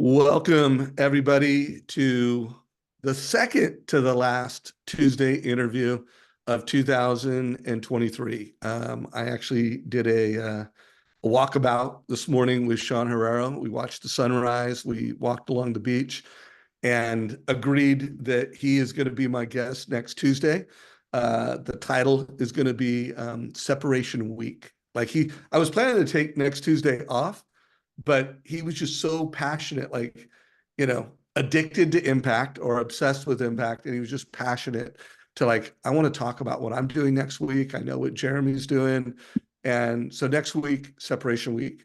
Welcome, everybody, to the second to the last Tuesday interview of 2023. I actually did a walkabout this morning with Sean Herrera. We watched the sunrise. We walked along the beach and agreed that he is going to be my guest next Tuesday. The title is going to be Separation Week. I was planning to take next Tuesday off, but he was just so passionate, addicted to impact or obsessed with impact. And he was just passionate to I want to talk about what I'm doing next week. I know what Jeremy's doing. And so next week, Separation Week.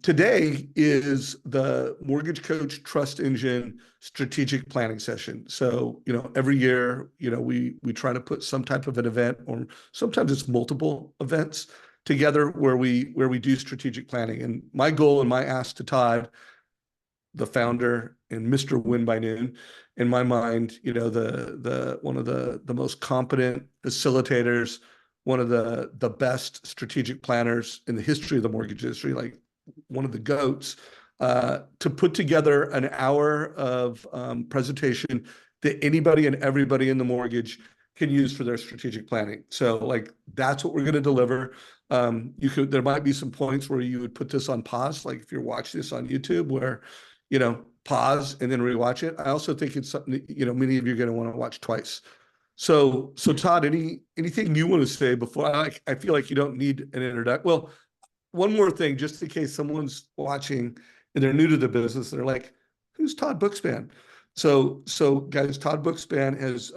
Today is the Mortgage Coach Trust Engine strategic planning session. So, every year, we try to put some type of an event, or sometimes it's multiple events together where we do strategic planning. And my goal and my ask to Todd, the founder and Mr. WinByNoon, in my mind, the one of the most competent facilitators, one of the best strategic planners in the history of the mortgage industry, like one of the GOATs, to put together an hour of presentation that anybody and everybody in the mortgage can use for their strategic planning. So that's what we're going to deliver. There might be some points where you would put this on pause, like if you're watching this on YouTube, where pause and then rewatch it. I also think it's something that many of you are going to want to watch twice. So Todd, anything you want to say before? I feel like you don't need an introduction. Well, one more thing, just in case someone's watching and they're new to the business, and they're like, "Who's Todd Bookspan?" So guys, Todd Bookspan has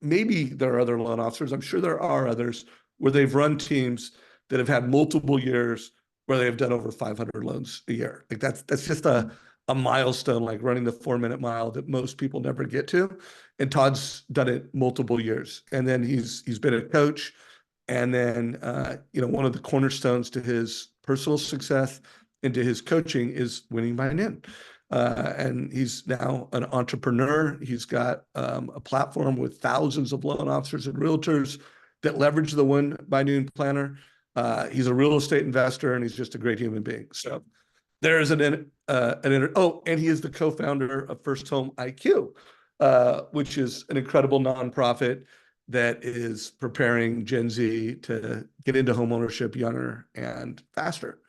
maybe there are other loan officers. I'm sure there are others where they've run teams that have had multiple years where they've done over 500 loans a year. That's just a milestone, like running the 4-minute mile that most people never get to. And Todd's done it multiple years. And then he's been a coach. And then, one of the cornerstones to his personal success and to his coaching is WinByNoon. And he's now an entrepreneur. He's got a platform with thousands of loan officers and realtors that leverage the WinByNoon planner. He's a real estate investor, and he's just a great human being. So there's and he is the co-founder of First Home IQ, which is an incredible nonprofit that is preparing Gen Z to get into homeownership younger and faster.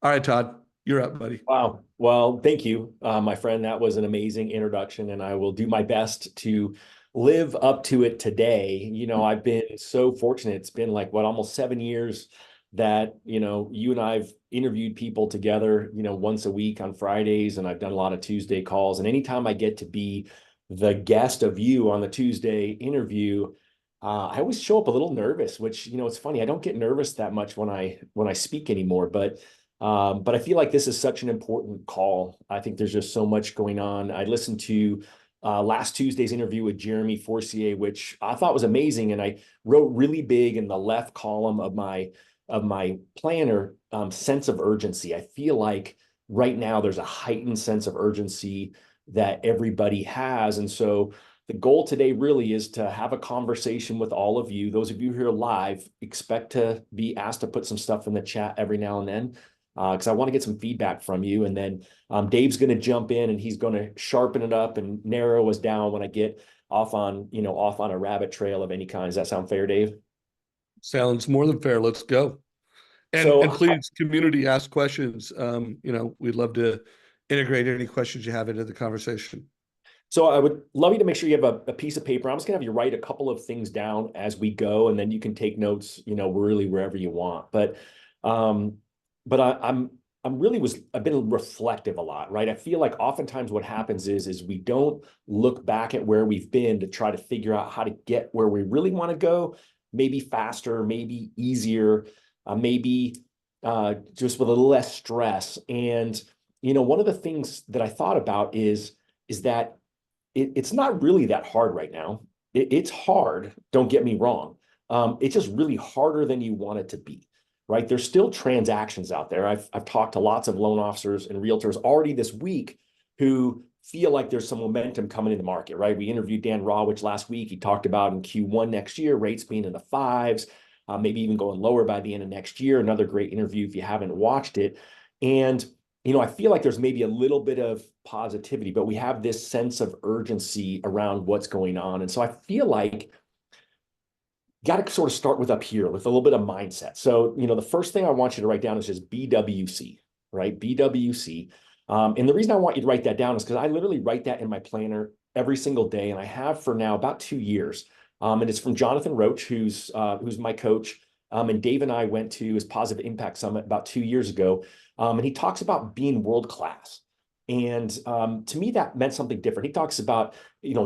All right, Todd, you're up, buddy. Wow. Well, thank you, my friend. That was an amazing introduction, and I will do my best to live up to it today. I've been so fortunate. It's been almost 7 years that, you and I've interviewed people together, once a week on Fridays, and I've done a lot of Tuesday calls. And anytime I get to be the guest of you on the Tuesday interview, I always show up a little nervous, which, it's funny. I don't get nervous that much when I speak anymore, but I feel like this is such an important call. I think there's just so much going on. I listened to last Tuesday's interview with Jeremy Forcier, which I thought was amazing. And I wrote really big in the left column of my planner, sense of urgency. I feel like right now there's a heightened sense of urgency that everybody has. And so the goal today really is to have a conversation with all of you. Those of you here live, expect to be asked to put some stuff in the chat every now and then, because I want to get some feedback from you. And then Dave's going to jump in, and he's going to sharpen it up and narrow us down when I get off on a rabbit trail of any kind. Does that sound fair, Dave? Sounds more than fair. Let's go. And please, community, ask questions. We'd love to integrate any questions you have into the conversation. So I would love you to make sure you have a piece of paper. I'm just gonna have you write a couple of things down as we go, and then you can take notes, really wherever you want. But I've been reflective a lot, right? I feel like oftentimes what happens is we don't look back at where we've been to try to figure out how to get where we really want to go, maybe faster, maybe easier, maybe just with a little less stress. And one of the things that I thought about is that it's not really that hard right now. It's hard, don't get me wrong. It's just really harder than you want it to be, right? There's still transactions out there. I've talked to lots of loan officers and realtors already this week who feel like there's some momentum coming in the market, right? We interviewed Dan Rawich last week. He talked about in Q1 next year, rates being in the fives, maybe even going lower by the end of next year. Another great interview if you haven't watched it. And I feel like there's maybe a little bit of positivity, but we have this sense of urgency around what's going on. And so I feel like got to sort of start with up here with a little bit of mindset. So, the first thing I want you to write down is just BWC, right? BWC. And the reason I want you to write that down is because I literally write that in my planner every single day. And I have for now about 2 years. And it's from Jonathan Roach, who's my coach. And Dave and I went to his Positive Impact Summit about 2 years ago. And he talks about being world class. And to me, that meant something different. He talks about,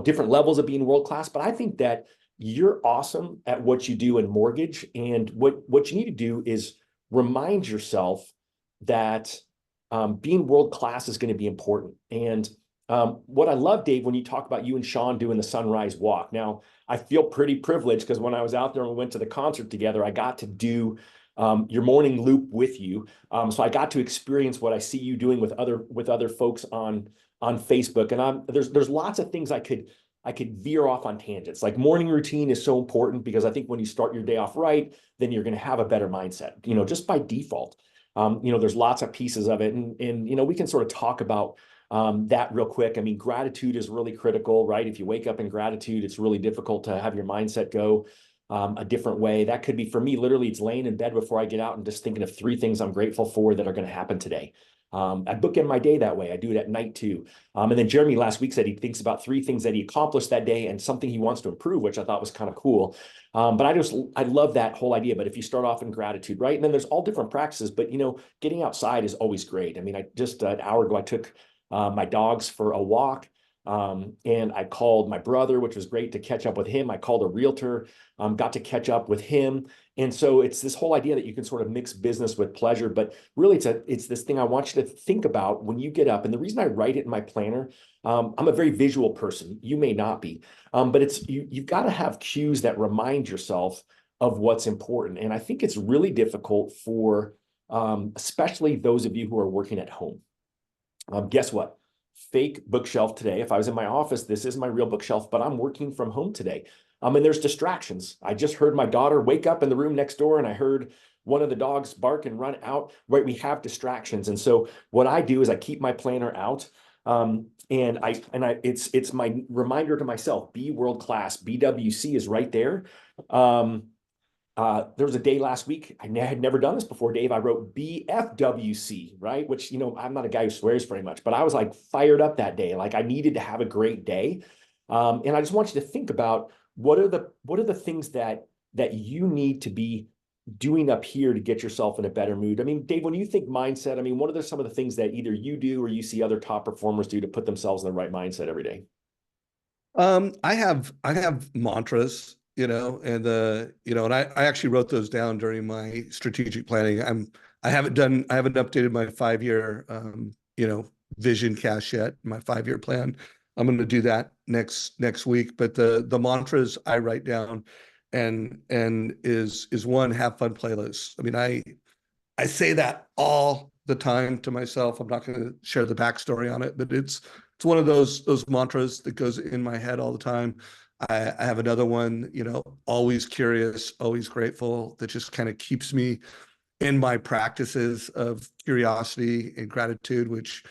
different levels of being world class, but I think that you're awesome at what you do in mortgage. And what you need to do is remind yourself that being world class is going to be important. And what I love, Dave, when you talk about you and Sean doing the sunrise walk. Now, I feel pretty privileged because when I was out there and we went to the concert together, I got to do your morning loop with you. So I got to experience what I see you doing with other folks on Facebook. And there's lots of things I could veer off on tangents. Like morning routine is so important because I think when you start your day off right, then you're going to have a better mindset, just by default. There's lots of pieces of it. And we can sort of talk about that real quick. I mean, gratitude is really critical, right? If you wake up in gratitude, it's really difficult to have your mindset go a different way. That could be, for me, literally, it's laying in bed before I get out and just thinking of 3 things I'm grateful for that are going to happen today. I bookend my day that way. I do it at night too. And then Jeremy last week said he thinks about 3 things that he accomplished that day and something he wants to improve, which I thought was kind of cool. But I love that whole idea. But if you start off in gratitude, right? And then there's all different practices, but getting outside is always great. I mean, I just an hour ago, I took my dogs for a walk. And I called my brother, which was great to catch up with him. I called a realtor, got to catch up with him. And so it's this whole idea that you can sort of mix business with pleasure, but really it's this thing I want you to think about when you get up. And the reason I write it in my planner, I'm a very visual person. You may not be, but you've got to have cues that remind yourself of what's important. And I think it's really difficult for, especially those of you who are working at home. Guess what? Fake bookshelf today. If I was in my office, this is my real bookshelf, but I'm working from home today. And there's distractions. I just heard my daughter wake up in the room next door and I heard one of the dogs bark and run out, right? We have distractions. And so what I do is I keep my planner out. It's my reminder to myself, be world class. BWC is right there. There was a day last week, I had never done this before, Dave. I wrote BFWC, right? Which, I'm not a guy who swears very much, but I was like fired up that day. Like I needed to have a great day. And I just want you to think about what are the things that you need to be doing up here to get yourself in a better mood. I mean, Dave, when you think mindset, I mean, what are some of the things that either you do or you see other top performers do to put themselves in the right mindset every day? I have mantras, and I actually wrote those down during my strategic planning. I haven't updated my 5-year, vision cast yet, my 5-year plan. I'm going to do that next week. But the mantras I write down and is one, have fun playlists. I mean, I say that all the time to myself. I'm not going to share the backstory on it, but it's one of those mantras that goes in my head all the time. I have another one, always curious, always grateful, that just kind of keeps me in my practices of curiosity and gratitude, which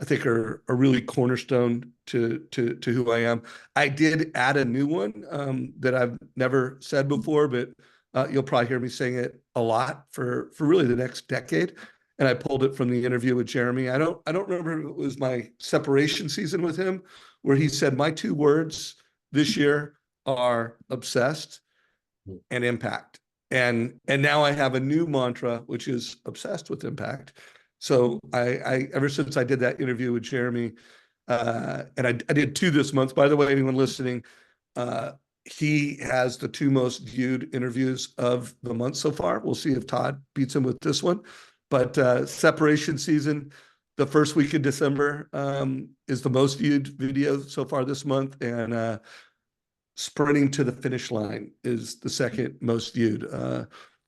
I think are really cornerstone to who I am. I did add a new one that I've never said before, but you'll probably hear me saying it a lot for really the next decade. And I pulled it from the interview with Jeremy. I don't remember if it was my separation season with him, where he said my 2 words this year are obsessed and impact. And now I have a new mantra, which is obsessed with impact. So I ever since I did that interview with Jeremy, and I did 2 this month, by the way, anyone listening, he has the 2 most viewed interviews of the month so far. We'll see if Todd beats him with this one. But separation season, the first week of December is the most viewed video so far this month. And sprinting to the finish line is the second most viewed,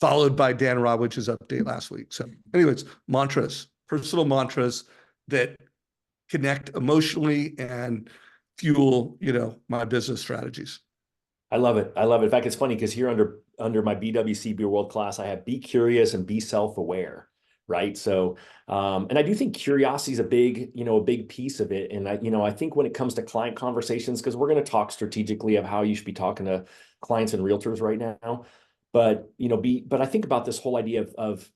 followed by Dan Rodwich's update last week. So anyways, mantras, personal mantras that connect emotionally and fuel, my business strategies. I love it. I love it. In fact, it's funny because here under my BWC Be World Class, I have be curious and be self-aware, right? So, and I do think curiosity is a big, a big piece of it. And I think when it comes to client conversations, because we're going to talk strategically of how you should be talking to clients and realtors right now, but but I think about this whole idea of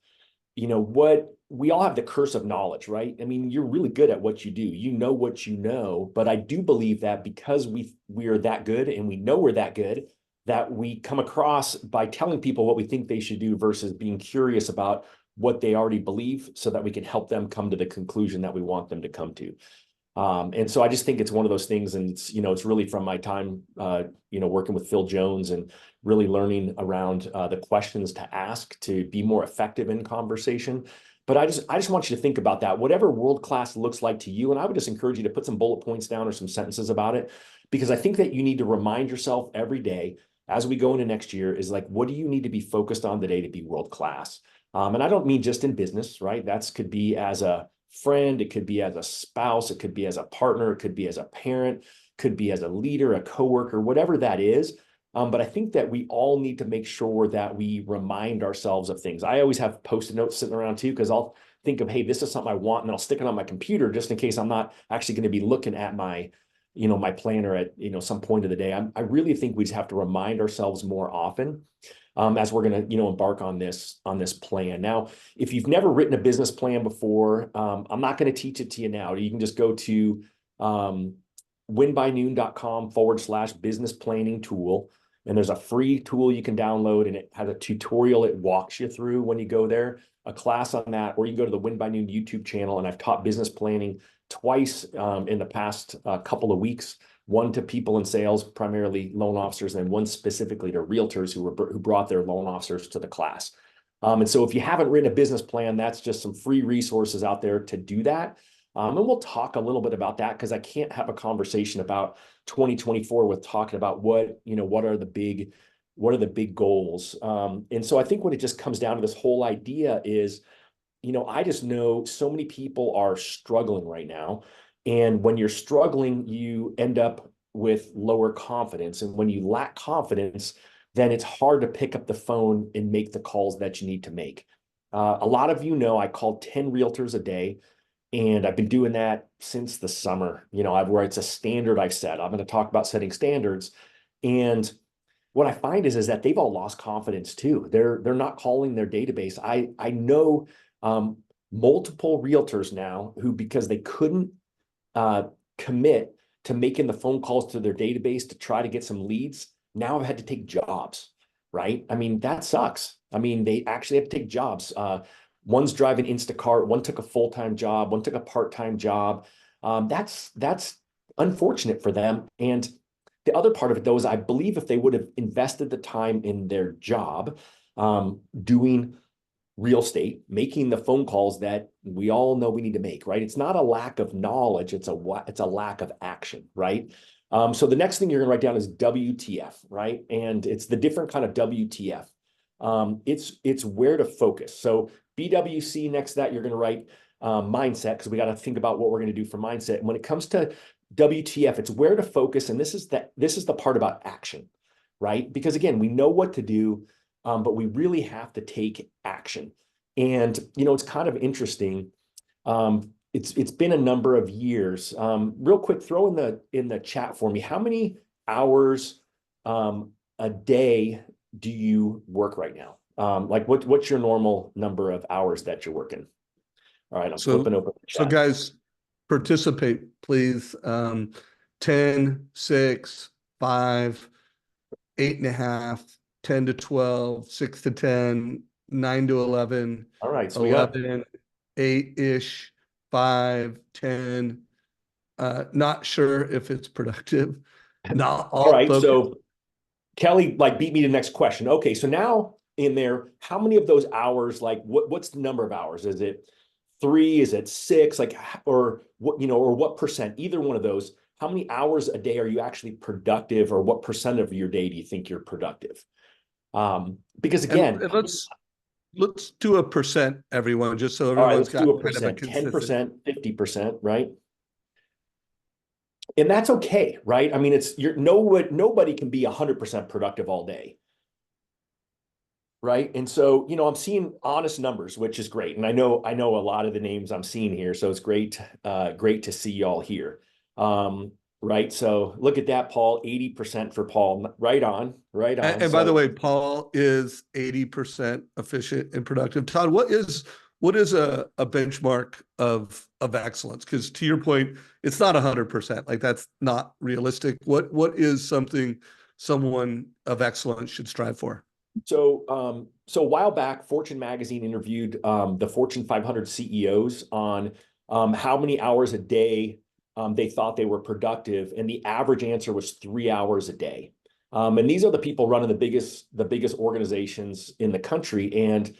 what we all have, the curse of knowledge, right? I mean, you're really good at what you do. You know what you know, but I do believe that because we are that good and we know we're that good, that we come across by telling people what we think they should do versus being curious about what they already believe so that we can help them come to the conclusion that we want them to come to. And so I just think it's one of those things, and it's really from my time, working with Phil Jones and really learning around the questions to ask to be more effective in conversation. But I just want you to think about that, whatever world-class looks like to you. And I would just encourage you to put some bullet points down or some sentences about it, because I think that you need to remind yourself every day as we go into next year is like, what do you need to be focused on today to be world-class? And I don't mean just in business, right? That could be as a friend, it could be as a spouse, it could be as a partner, it could be as a parent, could be as a leader, a coworker, whatever that is. But I think that we all need to make sure that we remind ourselves of things. I always have Post-it notes sitting around too, because I'll think of, hey, this is something I want, and I'll stick it on my computer just in case I'm not actually going to be looking at my planner at, some point of the day. I really think we just have to remind ourselves more often as we're going to, embark on this plan. Now, if you've never written a business plan before, I'm not going to teach it to you now. You can just go to winbynoon.com/business planning tool. And there's a free tool you can download, and it has a tutorial it walks you through when you go there, a class on that, or you can go to the WinByNoon YouTube channel. And I've taught business planning twice in the past couple of weeks. One to people in sales, primarily loan officers, and one specifically to realtors who brought their loan officers to the class. And so if you haven't written a business plan, that's just some free resources out there to do that. And we'll talk a little bit about that, because I can't have a conversation about 2024 with talking about what are the big goals. And so I think when it just comes down to this whole idea is, I just know so many people are struggling right now. And when you're struggling, you end up with lower confidence. And when you lack confidence, then it's hard to pick up the phone and make the calls that you need to make. A lot of I call 10 realtors a day. And I've been doing that since the summer, where it's a standard I've set. I'm going to talk about setting standards. And what I find is that they've all lost confidence too. They're not calling their database. I know multiple realtors now who, because they couldn't commit to making the phone calls to their database to try to get some leads, now have had to take jobs, right? I mean, that sucks. I mean, they actually have to take jobs. One's driving Instacart, one took a full-time job, one took a part-time job. That's unfortunate for them. And the other part of it, though, is I believe if they would have invested the time in their job, doing real estate, making the phone calls that we all know we need to make, right? It's not a lack of knowledge, it's a lack of action, right? So the next thing you're going to write down is WTF, right? And it's the different kind of WTF. It's where to focus. So BWC, next to that, you're going to write mindset, because we got to think about what we're going to do for mindset. And when it comes to WTF, it's where to focus. And this is the part about action, right? Because again, we know what to do, but we really have to take action. And, it's kind of interesting. It's been a number of years. Real quick, throw in the chat for me, how many hours a day do you work right now? Like what's your normal number of hours that you're working? All right, I'm flipping open the chat. So guys, participate, please. 10, 6, 5, 8.5, 10 to 12, 6 to 10, 9 to 11. All right, so 11, 8-ish, 5, 10. Not sure if it's productive. Not all right. focused. So Kelly beat me to the next question. Okay, so now in there, how many of those hours, what's the number of hours? Is it 3? Is it 6? Or what percent? Either one of those. How many hours a day are you actually productive, or what percent of your day do you think you're productive? Because again, and let's do a percent, everyone, just so all right, everyone's let's got do a kind of a percent, consistent. 10%, 50%, right? And that's okay, right? I mean, nobody can be 100% productive all day. right? And so, I'm seeing honest numbers, which is great. And I know a lot of the names I'm seeing here. So it's great to see y'all here. Right. So look at that, Paul, 80% for Paul. Right on, right on. And by the So way, Paul is 80% efficient and productive. Todd, what is a benchmark of excellence? Because to your point, it's not 100%. Like that's not realistic. What is something someone of excellence should strive for? so a while back, Fortune magazine interviewed the Fortune 500 CEOs on how many hours a day they thought they were productive, and the average answer was 3 hours a day. And these are the people running the biggest organizations in the country. And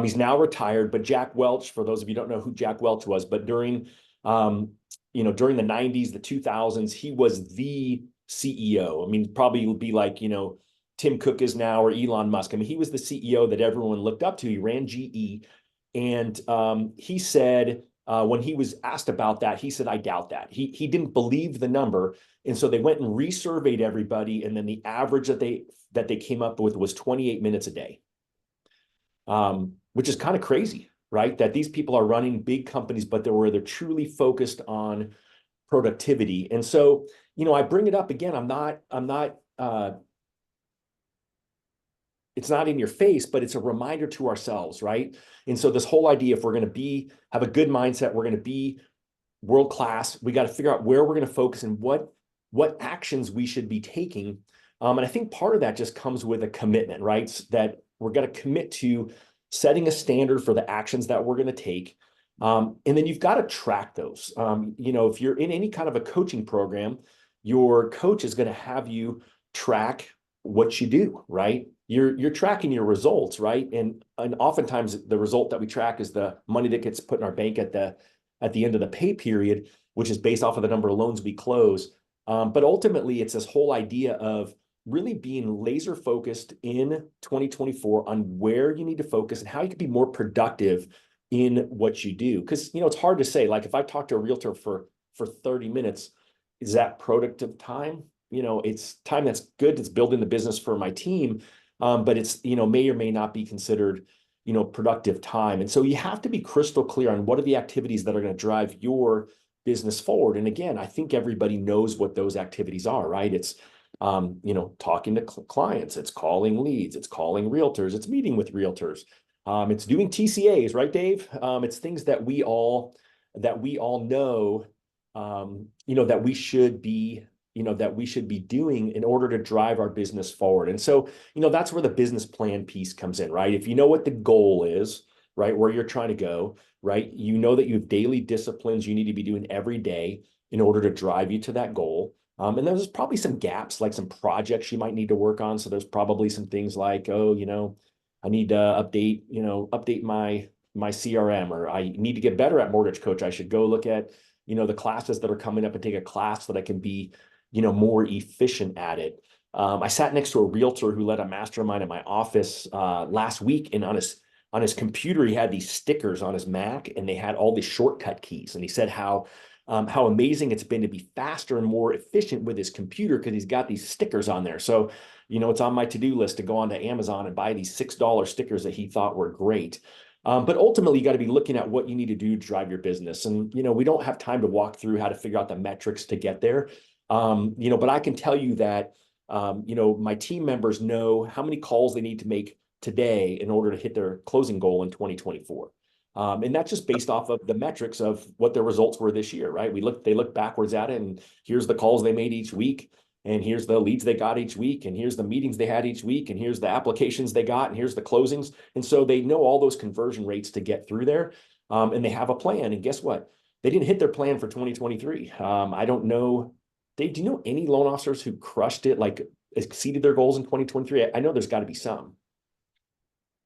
he's now retired, but Jack Welch, for those of you who don't know who Jack Welch was, but during the 90s, the 2000s, he was the CEO. I mean, probably would be like, Tim Cook is now, or Elon Musk. I mean, he was the CEO that everyone looked up to. He ran GE. And he said, when he was asked about that, he said, I doubt that. He didn't believe the number. And so they went and resurveyed everybody. And then the average that they came up with was 28 minutes a day, which is kind of crazy, right? That these people are running big companies, but they're truly focused on productivity. And so, I bring it up again. It's not in your face, but it's a reminder to ourselves, right? And so this whole idea, if we're going to have a good mindset, we're going to be world class, we got to figure out where we're going to focus and what actions we should be taking. And I think part of that just comes with a commitment, right? That we're going to commit to setting a standard for the actions that we're going to take. And then you've got to track those. If you're in any kind of a coaching program, your coach is going to have you track what you do, right? You're tracking your results, right? And oftentimes the result that we track is the money that gets put in our bank at the end of the pay period, which is based off of the number of loans we close. But ultimately, it's this whole idea of really being laser focused in 2024 on where you need to focus and how you can be more productive in what you do. Because it's hard to say. Like if I talk to a realtor for 30 minutes, is that productive time? It's time that's good. It's building the business for my team, but it's may or may not be considered productive time. And so you have to be crystal clear on what are the activities that are going to drive your business forward. And again, I think everybody knows what those activities are, right? It's talking to clients, it's calling leads, it's calling realtors, it's meeting with realtors, it's doing TCAs, right, Dave? It's things that we all know, that we should be doing in order to drive our business forward. And so, that's where the business plan piece comes in, right? If you know what the goal is, right, where you're trying to go, right, that you have daily disciplines you need to be doing every day in order to drive you to that goal. And there's probably some gaps, like some projects you might need to work on. So there's probably some things like, I need to update my CRM, or I need to get better at Mortgage Coach. I should go look at, the classes that are coming up and take a class so that I can be, more efficient at it. I sat next to a realtor who led a mastermind in my office last week, and on his computer, he had these stickers on his Mac, and they had all the shortcut keys. And he said how amazing it's been to be faster and more efficient with his computer because he's got these stickers on there. So, it's on my to-do list to go onto Amazon and buy these $6 stickers that he thought were great. But ultimately, you got to be looking at what you need to do to drive your business. And, we don't have time to walk through how to figure out the metrics to get there. But I can tell you that, my team members know how many calls they need to make today in order to hit their closing goal in 2024. And that's just based off of the metrics of what their results were this year, right? They look backwards at it, and here's the calls they made each week, and here's the leads they got each week, and here's the meetings they had each week, and here's the applications they got, and here's the closings. And so they know all those conversion rates to get through there, and they have a plan. And guess what? They didn't hit their plan for 2023. I don't know. Dave, do you know any loan officers who crushed it, like exceeded their goals in 2023? I know there's got to be some.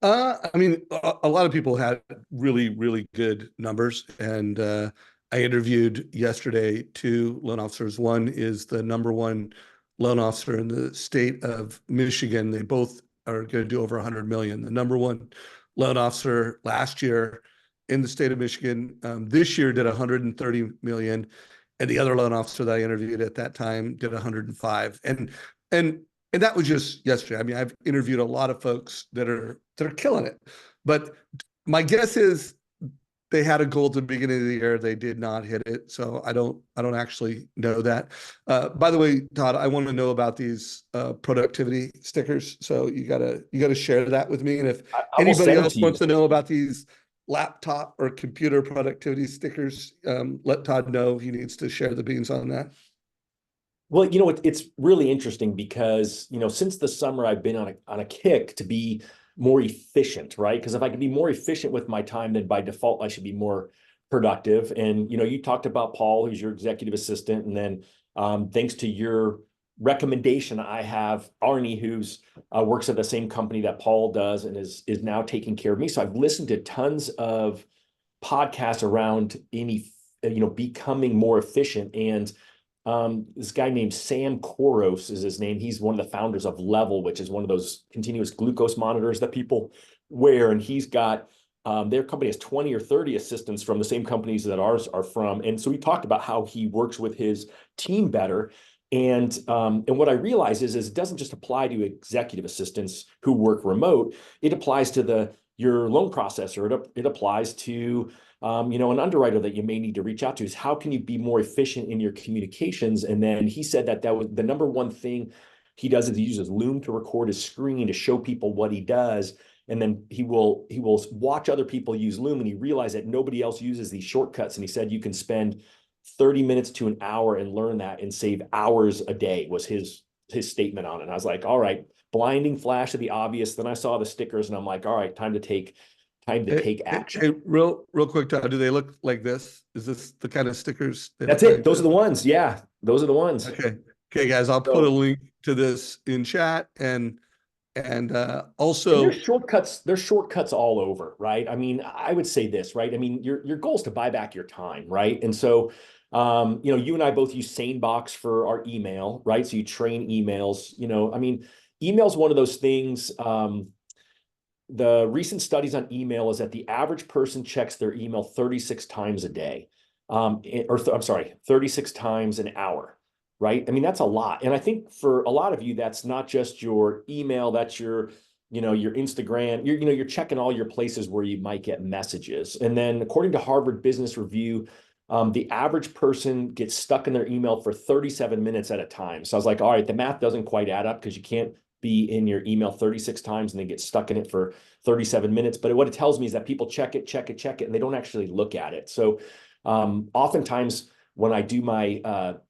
I mean, a lot of people had really, really good numbers. And I interviewed yesterday two loan officers. One is the number one loan officer in the state of Michigan. They both are going to do over 100 million. The number one loan officer last year in the state of Michigan, this year did 130 million. And the other loan officer that I interviewed at that time did 105. And And that was just yesterday. I mean, I've interviewed a lot of folks that are killing it, but my guess is they had a goal at the beginning of the year. They did not hit it. So I don't actually know that. By the way, Todd, I want to know about these productivity stickers. So you gotta share that with me. And if I will anybody send them else to you. wants to know about these laptop or computer productivity stickers, let Todd know. He needs to share the beans on that. Well, it's really interesting because, since the summer, I've been on a kick to be more efficient, right? Because if I can be more efficient with my time, then by default, I should be more productive. And, you talked about Paul, who's your executive assistant. And then thanks to your recommendation, I have Arnie, who's works at the same company that Paul does and is now taking care of me. So I've listened to tons of podcasts around becoming more efficient. And this guy named Sam Koros is his name. He's one of the founders of Level, which is one of those continuous glucose monitors that people wear. And he's got their company has 20 or 30 assistants from the same companies that ours are from. And so he talked about how he works with his team better. And what I realize is it doesn't just apply to executive assistants who work remote. It applies to your loan processor. It applies to an underwriter that you may need to reach out to. Is how can you be more efficient in your communications? And then he said that was the number one thing he does is he uses Loom to record his screen to show people what he does. And then he will watch other people use Loom, and he realized that nobody else uses these shortcuts. And he said you can spend 30 minutes to an hour and learn that and save hours a day was his statement on it. And I was like, all right, blinding flash of the obvious. Then I saw the stickers and I'm like, all right, time to take action. Real quick, Todd, do they look like this? Is this the kind of stickers they That's look it. like Those are this? the ones. Yeah, those are the ones. Okay. Okay, guys, I'll put a link to this in chat and And also there's shortcuts all over, right? I mean, I would say this, right? I mean, your goal is to buy back your time, right? And so, you and I both use SaneBox for our email, right? So you train emails, I mean, email's one of those things. The recent studies on email is that the average person checks their email 36 times a day, I'm sorry, 36 times an hour, right? I mean, that's a lot. And I think for a lot of you, that's not just your email, that's your Instagram, you're checking all your places where you might get messages. And then according to Harvard Business Review, the average person gets stuck in their email for 37 minutes at a time. So I was like, all right, the math doesn't quite add up because you can't be in your email 36 times and then get stuck in it for 37 minutes. But what it tells me is that people check it, and they don't actually look at it. So oftentimes when I do my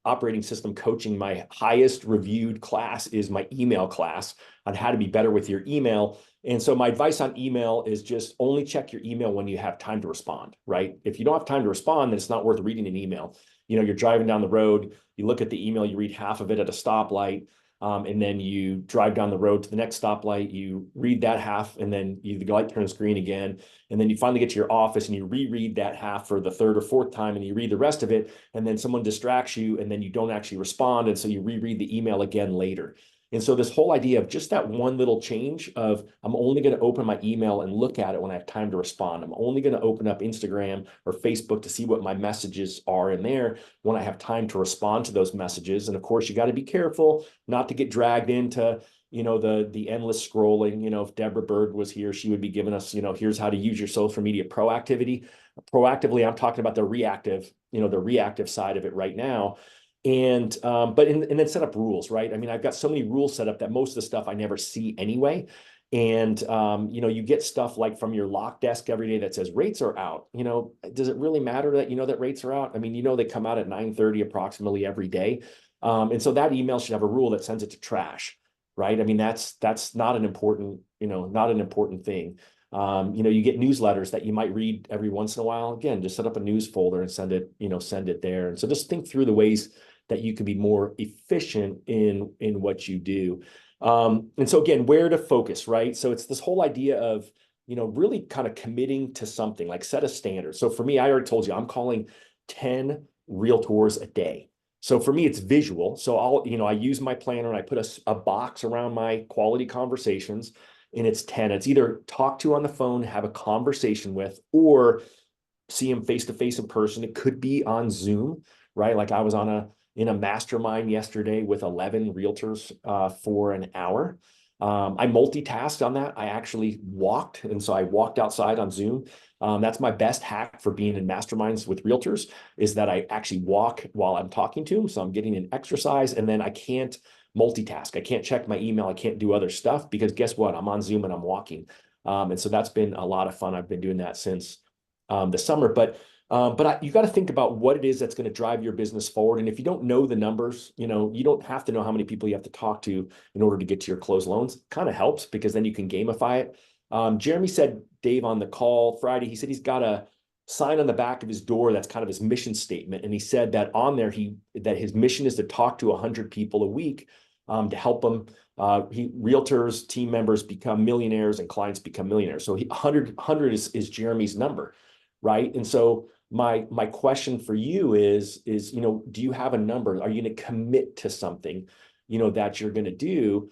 operating system coaching, my highest reviewed class is my email class on how to be better with your email. And so my advice on email is just only check your email when you have time to respond, right? If you don't have time to respond, then it's not worth reading an email. You're driving down the road, you look at the email, you read half of it at a stoplight. And then you drive down the road to the next stoplight, you read that half, and then the light turns green again. And then you finally get to your office and you reread that half for the third or fourth time, and you read the rest of it. And then someone distracts you, and then you don't actually respond. And so you reread the email again later. And so this whole idea of just that one little change of I'm only going to open my email and look at it when I have time to respond. I'm only going to open up Instagram or Facebook to see what my messages are in there when I have time to respond to those messages. And of course, you got to be careful not to get dragged into the endless scrolling. If Deborah Bird was here, she would be giving us, here's how to use your social media proactively. I'm talking about the reactive side of it right now. And then set up rules, right? I mean, I've got so many rules set up that most of the stuff I never see anyway. And you get stuff like from your lock desk every day that says rates are out. Does it really matter that that rates are out? I mean, they come out at 9:30 approximately every day. And so that email should have a rule that sends it to trash, right? I mean, that's not an important, not an important thing. You get newsletters that you might read every once in a while. Again, just set up a news folder and send it there. And so just think through the ways that you can be more efficient in what you do. And so again, where to focus, right? So it's this whole idea of, really kind of committing to something, like set a standard. So for me, I already told you, I'm calling 10 realtors a day. So for me, it's visual. So I use my planner and I put a box around my quality conversations, and it's 10. It's either talk to on the phone, have a conversation with, or see them face to face in person. It could be on Zoom, right? Like I was on in a mastermind yesterday with 11 realtors for an hour. I multitasked on that. I actually walked. And so I walked outside on Zoom. That's my best hack for being in masterminds with realtors, is that I actually walk while I'm talking to them. So I'm getting an exercise, and then I can't multitask. I can't check my email. I can't do other stuff because guess what? I'm on Zoom and I'm walking. And so that's been a lot of fun. I've been doing that since the summer. But you got to think about what it is that's going to drive your business forward. And if you don't know the numbers, you don't have to know how many people you have to talk to in order to get to your closed loans. Kind of helps because then you can gamify it. Jeremy said, Dave, on the call Friday, he said he's got a sign on the back of his door that's kind of his mission statement. And he said that on there, that his mission is to talk to 100 people a week to help them. Realtors, team members become millionaires and clients become millionaires. So 100 is Jeremy's number, right? And so my question for you is, do you have a number? Are you going to commit to something, that you're going to do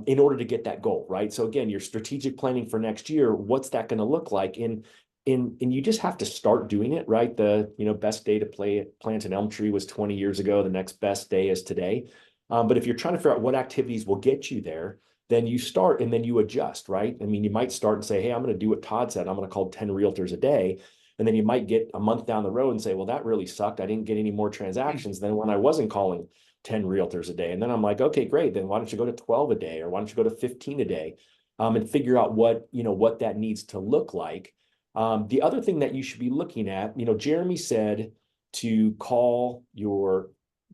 in order to get that goal, right? So again, your strategic planning for next year, what's that going to look like? And you just have to start doing it, right? The best day to plant an elm tree was 20 years ago. The next best day is today. But if you're trying to figure out what activities will get you there, then you start and then you adjust, right? I mean, you might start and say, hey, I'm going to do what Todd said. I'm going to call 10 realtors a day. And then you might get a month down the road and say, well, that really sucked. I didn't get any more transactions than when I wasn't calling 10 realtors a day. And then I'm like, okay, great. Then why don't you go to 12 a day, or why don't you go to 15 a day, and figure out what that needs to look like. The other thing that you should be looking at, Jeremy said to call your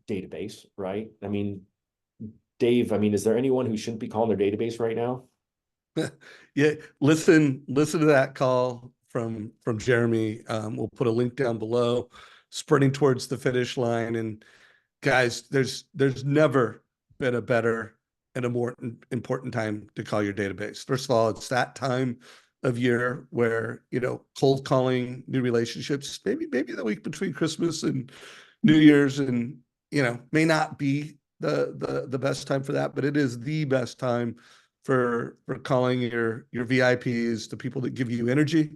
database, right? I mean, Dave, is there anyone who shouldn't be calling their database right now? Yeah, listen to that call from Jeremy. We'll put a link down below, sprinting towards the finish line. And guys, there's never been a better and a more important time to call your database. First of all, it's that time of year where, cold calling new relationships, maybe the week between Christmas and New Year's, and, may not be the best time for that, but it is the best time for calling your VIPs, the people that give you energy,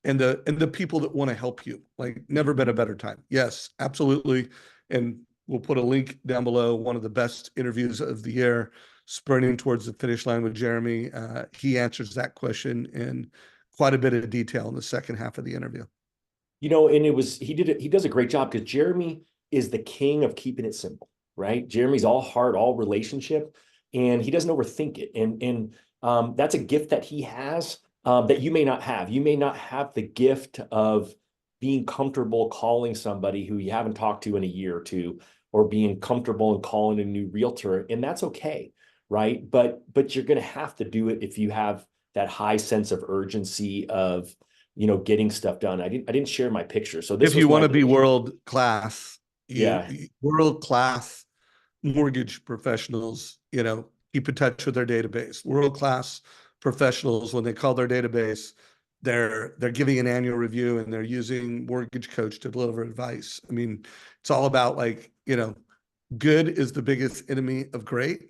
and the people that want to help you. Like, never been a better time. Yes, absolutely. And we'll put a link down below. One of the best interviews of the year, sprinting towards the finish line with Jeremy. He answers that question in quite a bit of detail in the second half of the interview. And he does a great job because Jeremy is the king of keeping it simple, right? Jeremy's all heart, all relationship, and he doesn't overthink it. And that's a gift that he has that you may not have. You may not have the gift of being comfortable calling somebody who you haven't talked to in a year or two, or being comfortable in calling a new realtor, and that's okay, right? But you're going to have to do it if you have that high sense of urgency of getting stuff done. I didn't share my picture, so this If you was want my to be world class, yeah. world class mortgage professionals, keep in touch with their database. World class professionals, when they call their database, they're giving an annual review and they're using MortgageCoach to deliver advice. It's all about, like, good is the biggest enemy of great.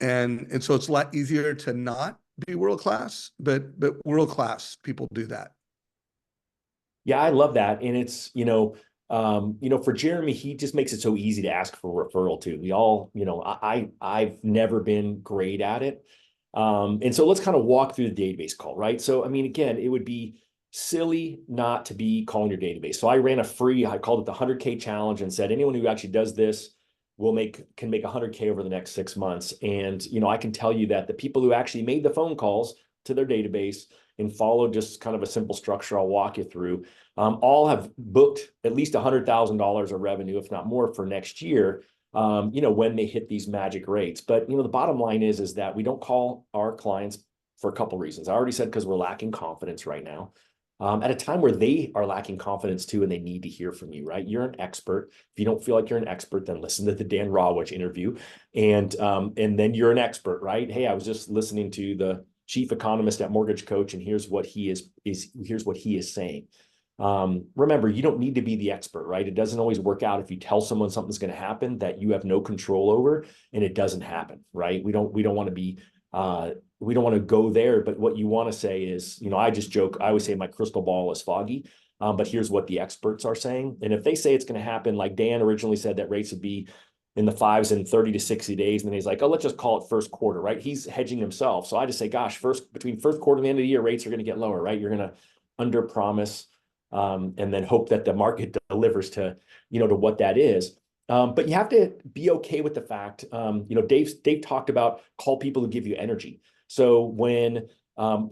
And so it's a lot easier to not be world class, but world class people do that. Yeah, I love that. And it's, for Jeremy, he just makes it so easy to ask for referral too. We all, I've never been great at it. And so let's kind of walk through the database call, right? So, again, it would be silly not to be calling your database. So I called it the 100K challenge, and said, anyone who actually does this can make 100K over the next 6 months. And, I can tell you that the people who actually made the phone calls to their database and followed just kind of a simple structure I'll walk you through, all have booked at least $100,000 of revenue, if not more, for next year, when they hit these magic rates. But, the bottom line is that we don't call our clients for a couple of reasons. I already said, because we're lacking confidence right now. At a time where they are lacking confidence too, and they need to hear from you, right? You're an expert. If you don't feel like you're an expert, then listen to the Dan Rawich interview, and then you're an expert, right? Hey, I was just listening to the chief economist at MortgageCoach, and here's what he is saying. Remember, you don't need to be the expert, right? It doesn't always work out if you tell someone something's going to happen that you have no control over, and it doesn't happen, right? We don't want to be we don't want to go there, but what you want to say is, I just joke. I always say my crystal ball is foggy, but here's what the experts are saying. And if they say it's going to happen, like Dan originally said that rates would be in the fives in 30 to 60 days. And then he's like, oh, let's just call it first quarter, right? He's hedging himself. So I just say, gosh, between first quarter and the end of the year, rates are going to get lower, right? You're going to under promise and then hope that the market delivers to, to what that is. But you have to be okay with the fact, Dave talked about call people who give you energy. So when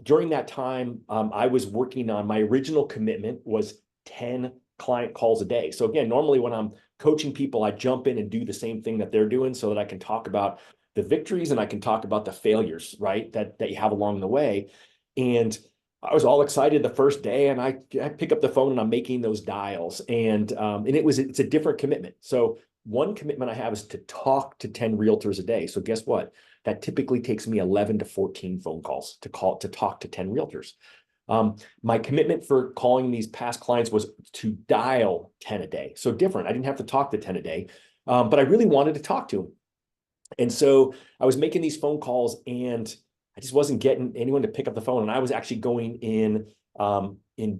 during that time, I was working on my original commitment was 10 client calls a day. So again, normally when I'm coaching people, I jump in and do the same thing that they're doing so that I can talk about the victories and I can talk about the failures, right? That you have along the way. And I was all excited the first day, and I pick up the phone and I'm making those dials, and it's a different commitment. So one commitment I have is to talk to 10 realtors a day. So guess what? That typically takes me 11 to 14 phone calls to talk to 10 realtors. My commitment for calling these past clients was to dial 10 a day. So different. I didn't have to talk to 10 a day, but I really wanted to talk to them. And so I was making these phone calls and I just wasn't getting anyone to pick up the phone. And I was actually going in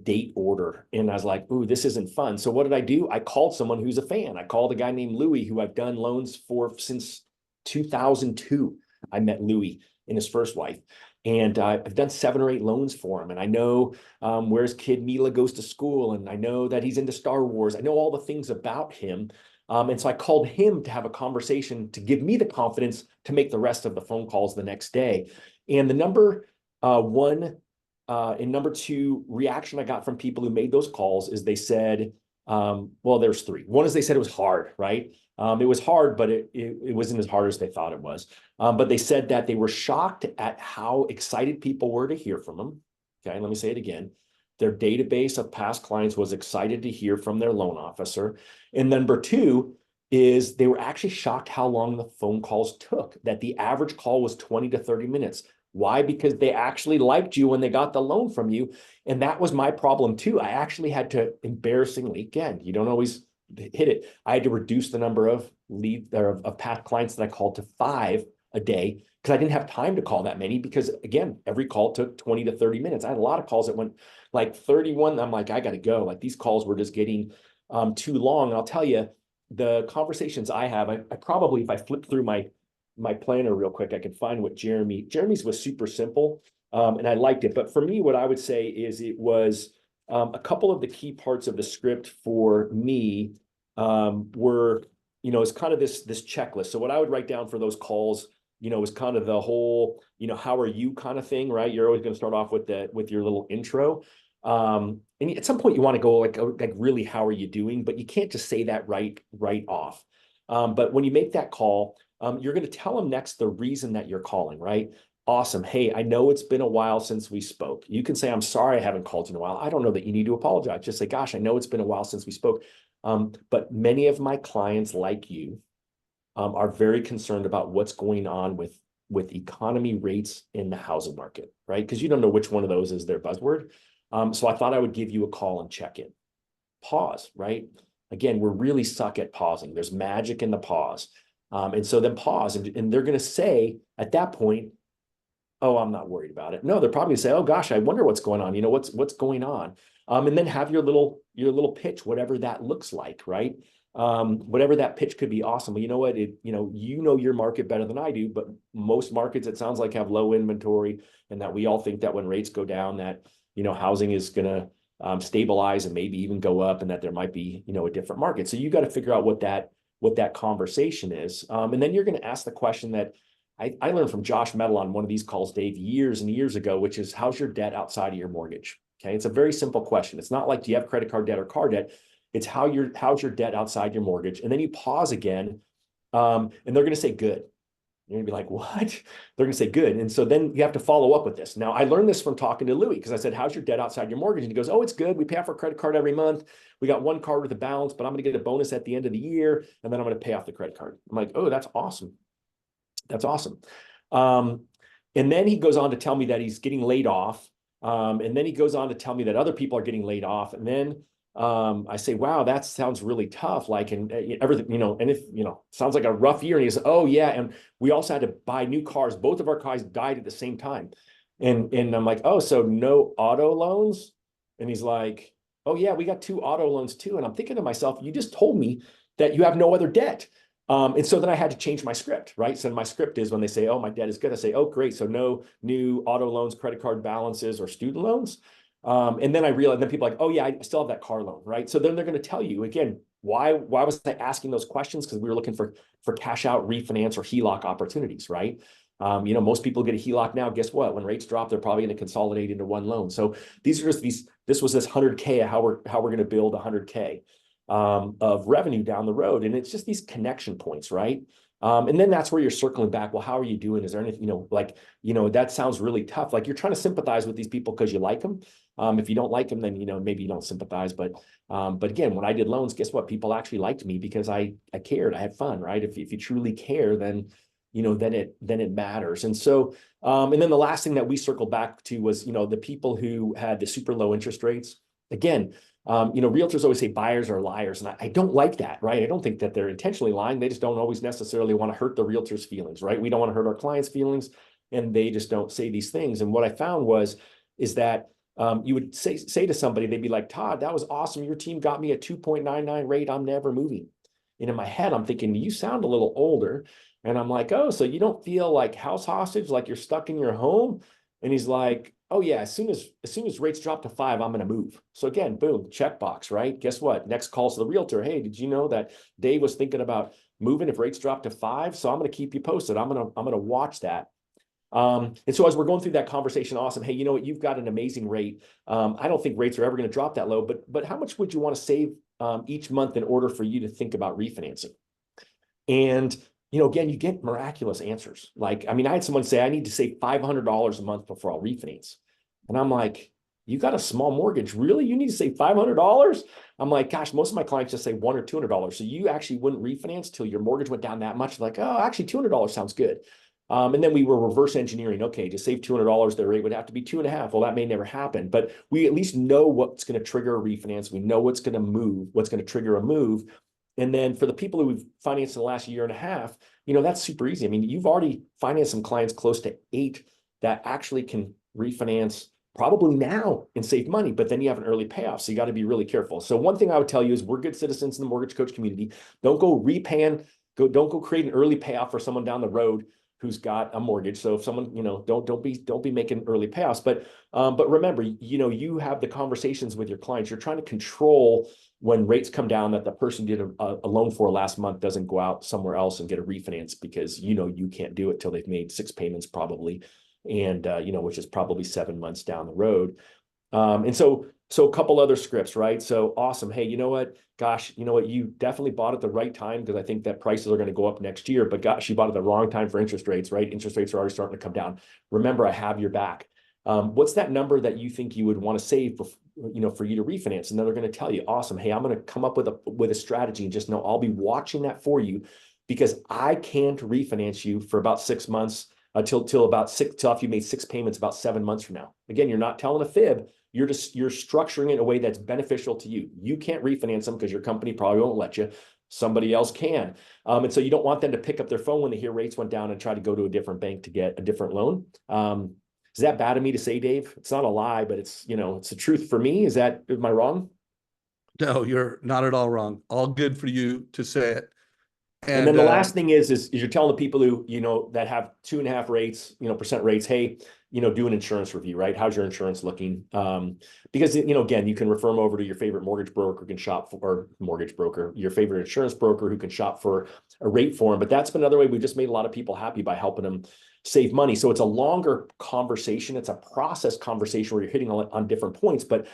date order. And I was like, ooh, this isn't fun. So what did I do? I called someone who's a fan. I called a guy named Louis, who I've done loans for since 2002. I met Louis and his first wife. And I've done 7 or 8 loans for him. And I know where his kid Mila goes to school. And I know that he's into Star Wars. I know all the things about him. And so I called him to have a conversation to give me the confidence to make the rest of the phone calls the next day. And the number one and number 2 reaction I got from people who made those calls is they said, well, there's 3. One is they said it was hard, right? It was hard, but it wasn't as hard as they thought it was. But they said that they were shocked at how excited people were to hear from them. Okay, let me say it again. Their database of past clients was excited to hear from their loan officer. And number 2 is they were actually shocked how long the phone calls took, that the average call was 20 to 30 minutes. Why? Because they actually liked you when they got the loan from you. And that was my problem too. I actually had to, embarrassingly, again, you don't always hit it. I had to reduce the number of past clients that I called to 5 a day because I didn't have time to call that many because, again, every call took 20 to 30 minutes. I had a lot of calls that went like 31. I'm like, I got to go. Like these calls were just getting too long. And I'll tell you, the conversations I have, I probably, if I flip through my planner real quick, I can find what Jeremy's was super simple and I liked it. But for me, what I would say is it was a couple of the key parts of the script for me were, it's kind of this checklist. So what I would write down for those calls, is kind of the whole, how are you kind of thing, right? You're always going to start off with your little intro. And at some point you want to go like really, how are you doing? But you can't just say that right off. But when you make that call, you're going to tell them next the reason that you're calling, right? Awesome. Hey, I know it's been a while since we spoke. You can say, I'm sorry I haven't called you in a while. I don't know that you need to apologize. Just say, gosh, I know it's been a while since we spoke. But many of my clients like you are very concerned about what's going on with economy rates in the housing market, right? Because you don't know which one of those is their buzzword. So I thought I would give you a call and check in. Pause, right? Again, we're really suck at pausing. There's magic in the pause. And so then pause, and they're going to say at that point, oh, I'm not worried about it. No, they're probably going to say, oh gosh, I wonder what's going on. What's going on? And then have your little pitch, whatever that looks like, right? Whatever that pitch could be awesome. But you know what? Your market better than I do, but most markets, it sounds like, have low inventory, and that we all think that when rates go down, that, housing is going to stabilize and maybe even go up, and that there might be, a different market. So you got to figure out what that conversation is. And then you're going to ask the question that I learned from Josh Metal on one of these calls, Dave, years and years ago, which is, how's your debt outside of your mortgage? Okay. It's a very simple question. It's not like, do you have credit card debt or car debt? It's how's your debt outside your mortgage? And then you pause again, and they're going to say good. You're going to be like, what? They're going to say good. And so then you have to follow up with this. Now, I learned this from talking to Louis, because I said, how's your debt outside your mortgage? And he goes, oh, it's good. We pay off our credit card every month. We got one card with a balance, but I'm going to get a bonus at the end of the year, and then I'm going to pay off the credit card. I'm like, oh, that's awesome. That's awesome. And then he goes on to tell me that he's getting laid off. And then he goes on to tell me that other people are getting laid off. And then I say, wow, that sounds really tough. Like, and everything, and if, sounds like a rough year. And he says, oh yeah. And we also had to buy new cars. Both of our cars died at the same time. And I'm like, oh, so no auto loans? And he's like, oh yeah, we got 2 auto loans too. And I'm thinking to myself, you just told me that you have no other debt. And so then I had to change my script, right? So my script is when they say, oh, my debt is good, I say, oh, great. So no new auto loans, credit card balances, or student loans. And then I realized, then people are like, oh yeah, I still have that car loan, right? So then they're going to tell you again, why was I asking those questions? Because we were looking for cash out, refinance, or HELOC opportunities, right? Most people get a HELOC now. Guess what? When rates drop, they're probably going to consolidate into one loan. So these are just this was this 100K, how we're going to build 100K of revenue down the road. And it's just these connection points, right? And then that's where you're circling back. Well, how are you doing? Is there anything, that sounds really tough. Like you're trying to sympathize with these people because you like them. If you don't like them, then, maybe you don't sympathize. But again, when I did loans, guess what? People actually liked me because I cared. I had fun, right? If you truly care, then, then it matters. And so, and then the last thing that we circled back to was, the people who had the super low interest rates. Again, realtors always say buyers are liars, and I don't like that, right? I don't think that they're intentionally lying. They just don't always necessarily want to hurt the realtor's feelings, right? We don't want to hurt our clients' feelings, and they just don't say these things. And what I found is that you would say to somebody, they'd be like, Todd, that was awesome. Your team got me a 2.99 rate. I'm never moving. And in my head, I'm thinking, you sound a little older. And I'm like, oh, so you don't feel like house hostage, like you're stuck in your home? And he's like, oh yeah, as soon as rates drop to 5, I'm going to move. So again, boom, checkbox, right? Guess what? Next calls to the realtor. Hey, did you know that Dave was thinking about moving if rates drop to 5? So I'm going to keep you posted. I'm going to watch that. And so as we're going through that conversation, awesome. Hey, you know what? You've got an amazing rate. I don't think rates are ever going to drop that low, but how much would you want to save each month in order for you to think about refinancing? And again, you get miraculous answers. Like, I mean, I had someone say, I need to save $500 a month before I'll refinance. And I'm like, you got a small mortgage. Really? You need to save $500? I'm like, gosh, most of my clients just say $100 or $200. So you actually wouldn't refinance till your mortgage went down that much. Like, oh, actually $200 sounds good. And then we were reverse engineering. Okay, to save $200, their rate would have to be 2.5. Well, that may never happen, but we at least know what's going to trigger a refinance. We know what's going to trigger a move. And then for the people who we've financed in the last year and a half, that's super easy. I mean, you've already financed some clients close to 8 that actually can refinance probably now and save money, but then you have an early payoff. So you got to be really careful. So one thing I would tell you is we're good citizens in the mortgage coach community. Don't go don't go create an early payoff for someone down the road who's got a mortgage. So if someone, don't be making early payoffs, but remember, you have the conversations with your clients. You're trying to control when rates come down that the person did a loan for last month doesn't go out somewhere else and get a refinance because, you can't do it till they've made 6 payments probably. And, which is probably 7 months down the road. And so a couple other scripts, right? So awesome. Hey, you know what? Gosh, you know what? You definitely bought at the right time because I think that prices are going to go up next year. But gosh, you bought at the wrong time for interest rates, right? Interest rates are already starting to come down. Remember, I have your back. What's that number that you think you would want to save, for you to refinance? And then they're going to tell you, awesome. Hey, I'm going to come up with a strategy and just know I'll be watching that for you because I can't refinance you for about 6 months till after you made 6 payments about 7 months from now. Again, you're not telling a fib. You're structuring it in a way that's beneficial to you. You can't refinance them because your company probably won't let you. Somebody else can. And so you don't want them to pick up their phone when they hear rates went down and try to go to a different bank to get a different loan. Is that bad of me to say, Dave? It's not a lie, but it's the truth for me. Am I wrong? No, you're not at all wrong. All good for you to say it. And then the last thing is you're telling the people who, that have 2.5 rates, percent rates, hey, do an insurance review, right? How's your insurance looking? Because, again, you can refer them over to your favorite mortgage broker who can shop for, or mortgage broker, your favorite insurance broker who can shop for a rate for them. But that's been another way we've just made a lot of people happy by helping them save money. So it's a longer conversation. It's a process conversation where you're hitting on different points. But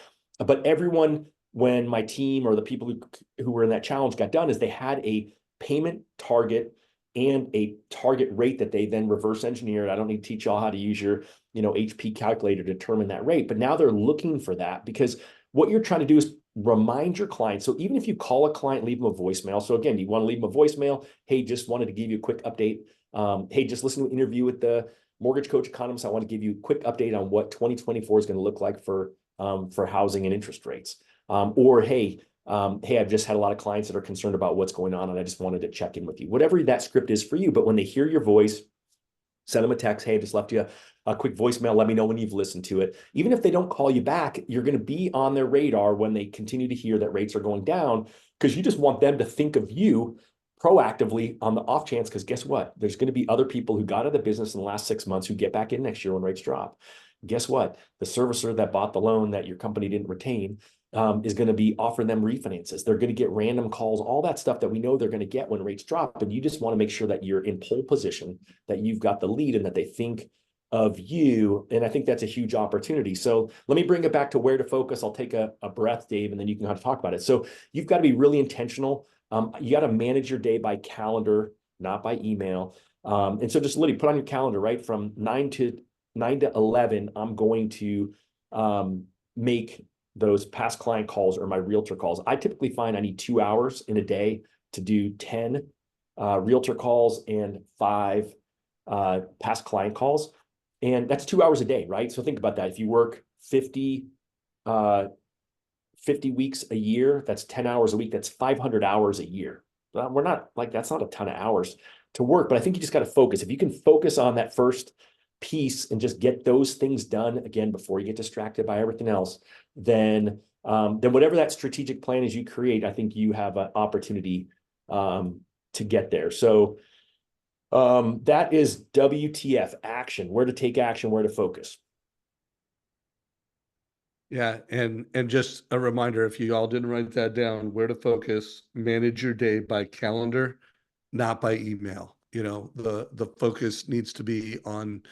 everyone, when my team or the people who were in that challenge got done, is they had a payment target and a target rate that they then reverse engineered. I don't need to teach y'all how to use your, HP calculator to determine that rate, but now they're looking for that because what you're trying to do is remind your client. So even if you call a client, leave them a voicemail. So again, you want to leave them a voicemail. Hey, just wanted to give you a quick update. Hey, just listen to an interview with the mortgage coach economist. I want to give you a quick update on what 2024 is going to look like for housing and interest rates. Or hey, I've just had a lot of clients that are concerned about what's going on, and I just wanted to check in with you. Whatever that script is for you, but when they hear your voice, send them a text. Hey, I just left you a quick voicemail. Let me know when you've listened to it. Even if they don't call you back, you're going to be on their radar when they continue to hear that rates are going down because you just want them to think of you proactively on the off chance, because guess what? There's going to be other people who got out of the business in the last 6 months who get back in next year when rates drop. Guess what? The servicer that bought the loan that your company didn't retain is going to be offering them refinances. They're going to get random calls, all that stuff that we know they're going to get when rates drop. And you just want to make sure that you're in pole position, that you've got the lead and that they think of you. And I think that's a huge opportunity. So let me bring it back to where to focus. I'll take a breath, Dave, and then you can kind of talk about it. So you've got to be really intentional. You got to manage your day by calendar, not by email. And so just literally put on your calendar, right? From 9 to 11, I'm going to make those past client calls or my realtor calls. I typically find I need 2 hours in a day to do 10 realtor calls and 5 past client calls. And that's 2 hours a day, right? So think about that. If you work 50 weeks a year, that's 10 hours a week. That's 500 hours a year. We're not like, that's not a ton of hours to work, but I think you just got to focus. If you can focus on that first piece and just get those things done again before you get distracted by everything else, then whatever that strategic plan is you create, I think you have an opportunity to get there. So that is WTF, action, where to take action, where to focus. Yeah, and just a reminder, if you all didn't write that down, where to focus, manage your day by calendar, not by email. You know, the focus needs to be on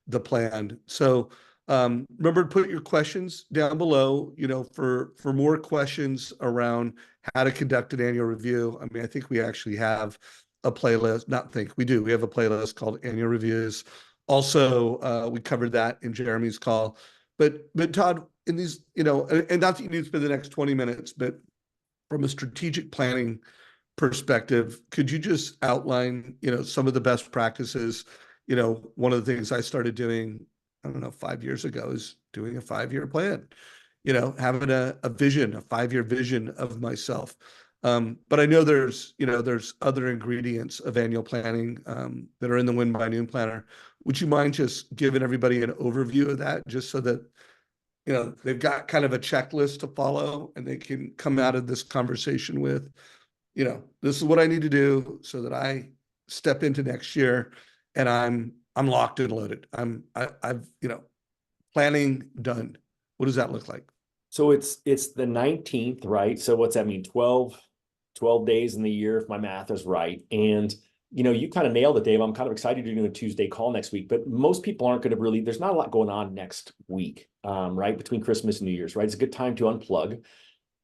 the plan. So remember to put your questions down below, you know, for more questions around how to conduct an annual review. I mean, I think we actually have a playlist, not think, we do. We have a playlist called Annual Reviews. Also, we covered that in Jeremy's call. But Todd, in these, you know, and not that you need to spend the next 20 minutes, but from a strategic planning perspective, could you just outline, you know, some of the best practices? You know, one of the things I started doing, I don't know, 5 years ago is doing a 5-year plan, you know, having a vision, a 5-year vision of myself. But I know there's, you know, there's other ingredients of annual planning that are in the WinByNoon planner. Would you mind just giving everybody an overview of that, just so that, you know, they've got kind of a checklist to follow and they can come out of this conversation with, you know, this is what I need to do so that I step into next year and I'm locked and loaded. I've, you know, planning done. What does that look like? So it's the 19th, right? So what's that mean? 12 days in the year, if my math is right. And you know, you kind of nailed it, Dave. I'm kind of excited you're doing a Tuesday call next week, but most people aren't going to really, there's not a lot going on next week, right? Between Christmas and New Year's, right? It's a good time to unplug.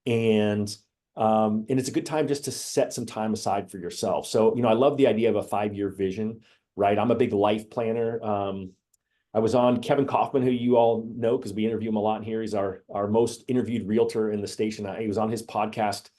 And it's a good time just to set some time aside for yourself. So, you know, I love the idea of a 5-year vision, right? I'm a big life planner. I was on Kevin Kaufman, who you all know, because we interview him a lot here. He's our most interviewed realtor in the station. He was on his podcast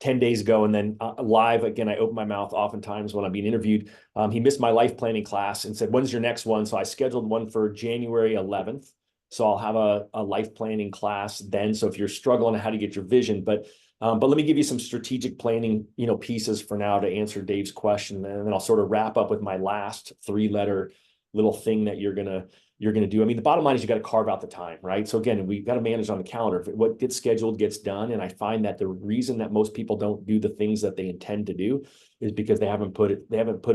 10 days ago. And then live, again, I open my mouth oftentimes when I'm being interviewed. He missed my life planning class and said, when's your next one? So I scheduled one for January 11th. So I'll have a life planning class then. So if you're struggling on how to get your vision, but let me give you some strategic planning, you know, pieces for now to answer Dave's question. And then I'll sort of wrap up with my last 3-letter little thing that you're gonna do. I mean, the bottom line is you got to carve out the time, right? So again, we've got to manage on the calendar. What gets scheduled gets done. And I find that the reason that most people don't do the things that they intend to do is because they haven't put it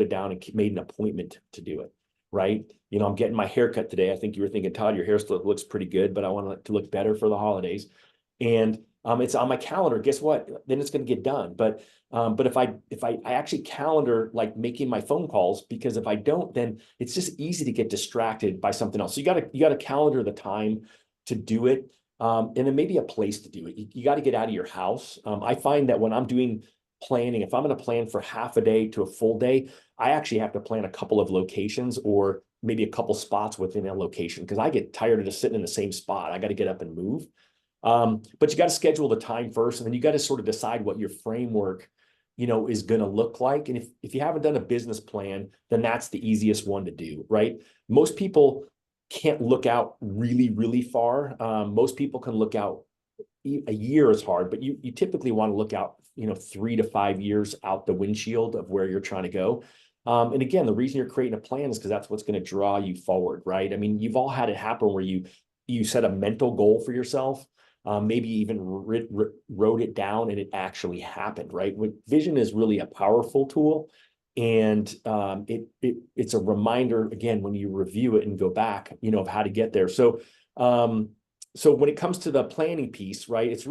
down and made an appointment to do it, right? You know, I'm getting my hair cut today. I think you were thinking, Todd, your hair still looks pretty good, but I want it to look better for the holidays. And it's on my calendar. Guess what? Then it's going to get done. But if I actually calendar like making my phone calls, because if I don't, then it's just easy to get distracted by something else. So you got to calendar the time to do it, and then maybe a place to do it. You got to get out of your house. I find that when I'm doing planning, if I'm going to plan for half a day to a full day, I actually have to plan a couple of locations or maybe a couple spots within a location, because I get tired of just sitting in the same spot. I got to get up and move. But you got to schedule the time first, and then you got to sort of decide what your framework, you know, is going to look like. And if you haven't done a business plan, then that's the easiest one to do, right? Most people can't look out really, really far. Most people can look out. A year is hard, but you typically want to look out, you know, 3 to 5 years out the windshield of where you're trying to go. And again, the reason you're creating a plan is because that's what's going to draw you forward, right? I mean, you've all had it happen where you set a mental goal for yourself. maybe even wrote it down and it actually happened, right? Vision is really a powerful tool. And it's a reminder, again, when you review it and go back, of how to get there. So when it comes to the planning piece, right, it's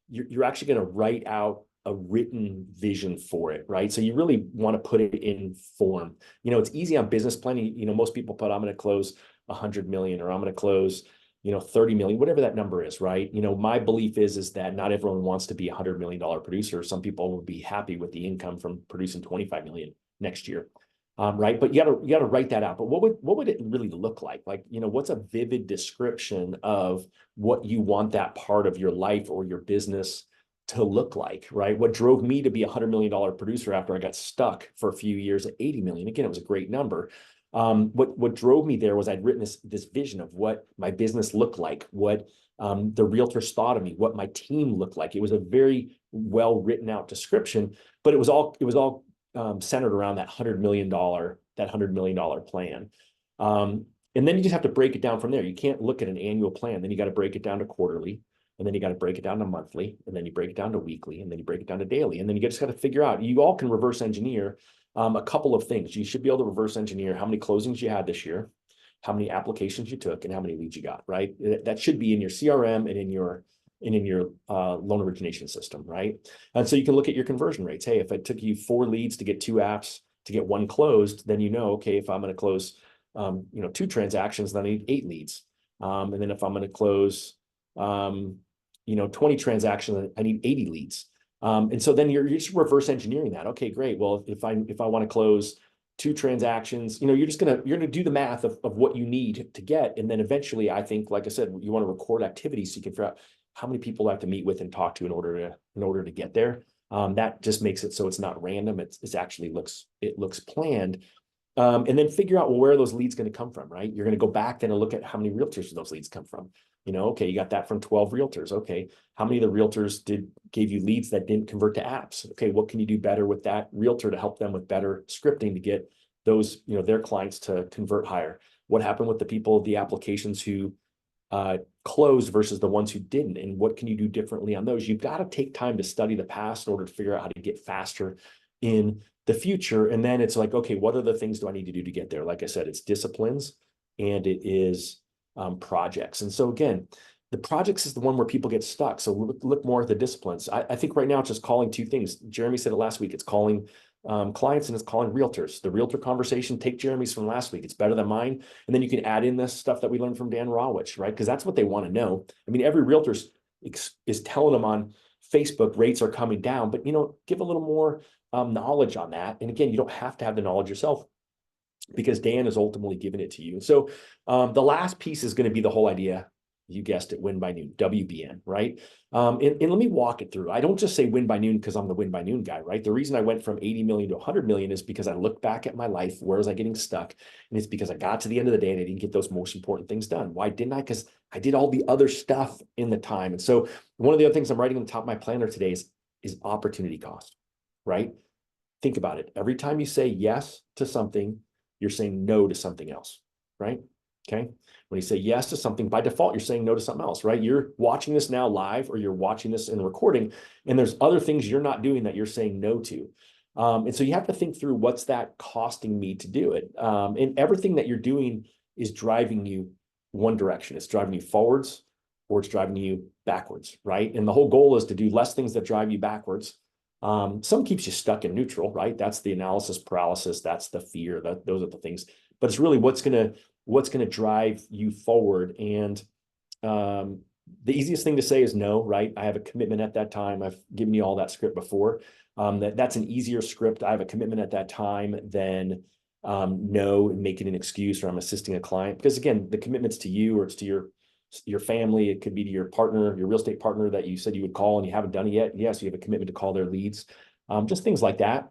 you're actually going to write out a written vision for it, right? So you really want to put it in form. It's easy on business planning. Most people put, I'm going to close 100 million, or I'm going to close 30 million, whatever that number is, right? My belief is that not everyone wants to be a $100 million producer. Some people will be happy with the income from producing 25 million next year. Right. But you gotta write that out. But what would it really look like? Like, what's a vivid description of what you want that part of your life or your business to look like, right? What drove me to be a $100 million producer after I got stuck for a few years at 80 million? Again, it was a great number. What drove me there was I'd written this vision of what my business looked like, what the realtors thought of me, what my team looked like. It was a very well written out description, but it was all centered around that $100 million plan. And then you just have to break it down from there. You can't look at an annual plan. Then you got to break it down to quarterly, and then you got to break it down to monthly, and then you break it down to weekly, and then you break it down to daily. And then you just got to figure out, you all can reverse engineer a couple of things. You should be able to reverse engineer how many closings you had this year, how many applications you took, and how many leads you got, right? That should be in your CRM and in your loan origination system, right? And so you can look at your conversion rates. Hey, if it took you 4 leads to get 2 apps to get 1 closed, then okay, if I'm going to close 2 transactions, then I need 8 leads. And then if I'm going to close 20 transactions, I need 80 leads. And so then you're just reverse engineering that. Okay, great. Well, if I want to close 2 transactions, you're gonna do the math of what you need to get. And then eventually, I think, like I said, you want to record activities so you can figure out how many people I have to meet with and talk to in order to get there. That just makes it so it's not random. It actually looks planned. And then figure out, well, where are those leads going to come from, right? You're going to go back then and look at how many realtors those leads come from. Okay, you got that from 12 realtors. Okay, how many of the realtors gave you leads that didn't convert to apps? Okay, what can you do better with that realtor to help them with better scripting to get those, their clients to convert higher? What happened with the applications who closed versus the ones who didn't, and what can you do differently on those? You've got to take time to study the past in order to figure out how to get faster in the future. And then it's like, okay, what are the things do I need to do to get there? Like I said, it's disciplines and it is projects. And so again, the projects is the one where people get stuck. So look more at the disciplines. I think right now it's just calling 2 things. Jeremy said it last week. It's calling clients and it's calling realtors. The realtor conversation, take Jeremy's from last week. It's better than mine. And then you can add in this stuff that we learned from Dan Rawich, right? Because that's what they want to know. I mean, every realtor is telling them on Facebook rates are coming down, but give a little more knowledge on that. And again, you don't have to have the knowledge yourself, because Dan is ultimately giving it to you. So the last piece is going to be the whole idea. You guessed it, WinByNoon, WBN, right? And let me walk it through. I don't just say WinByNoon because I'm the WinByNoon guy, right? The reason I went from 80 million to 100 million is because I look back at my life. Where was I getting stuck? And it's because I got to the end of the day and I didn't get those most important things done. Why didn't I? Because I did all the other stuff in the time. And so one of the other things I'm writing on the top of my planner today is opportunity cost, right? Think about it. Every time you say yes to something, you're saying no to something else, right? Okay. When you say yes to something, by default, you're saying no to something else, right? You're watching this now live, or you're watching this in the recording, and there's other things you're not doing that you're saying no to. And so you have to think through, what's that costing me to do it? And everything that you're doing is driving you one direction. It's driving you forwards, or it's driving you backwards, right? And the whole goal is to do less things that drive you backwards. Some keeps you stuck in neutral, right? That's the analysis paralysis. That's the fear. Those are the things. But it's really what's gonna drive you forward. And the easiest thing to say is no, right? I have a commitment at that time. I've given you all that script before. That's an easier script. I have a commitment at that time than no, and making an excuse, or I'm assisting a client. Because again, the commitment's to you, or it's to your family. It could be to your partner, your real estate partner that you said you would call and you haven't done it yet. Yes, you have a commitment to call their leads. Just things like that.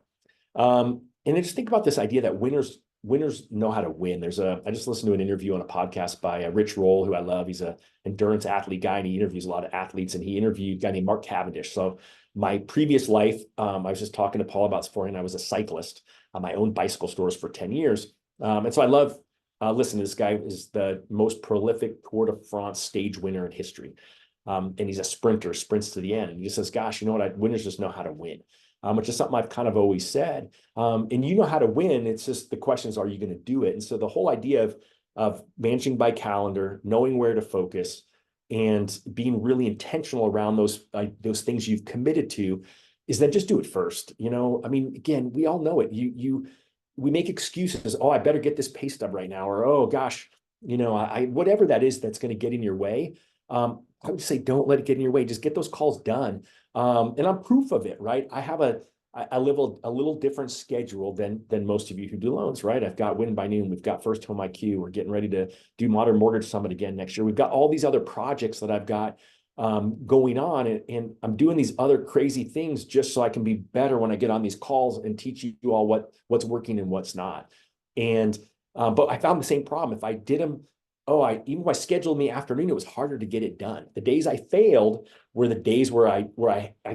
And then just think about this idea that winners know how to win. I just listened to an interview on a podcast by Rich Roll, who I love. He's an endurance athlete guy, and he interviews a lot of athletes, and he interviewed a guy named Mark Cavendish. So my previous life, I was just talking to Paul about this before, and I was a cyclist. I owned bicycle stores for 10 years. And so I love Listen, this guy is the most prolific Tour de France stage winner in history. And he's a sprinter, sprints to the end. And he just says, gosh, you know what? Winners just know how to win, which is something I've kind of always said. And you know how to win. It's just the question is, are you going to do it? And so the whole idea of managing by calendar, knowing where to focus, and being really intentional around those things you've committed to, is then just do it first. You know, I mean, again, we all know it. We make excuses. Oh, I better get this pay stub right now, or oh gosh, you know, whatever that is that's going to get in your way. I would say don't let it get in your way. Just get those calls done. And I'm proof of it, right? I live a little different schedule than most of you who do loans, right? I've got WinByNoon, we've got First Home IQ, we're getting ready to do Modern Mortgage Summit again next year. We've got all these other projects that I've got going on, and I'm doing these other crazy things just so I can be better when I get on these calls and teach you all what's working and what's not. And but I found the same problem. If I did them, even if I scheduled in the afternoon, it was harder to get it done. The days I failed were the days where I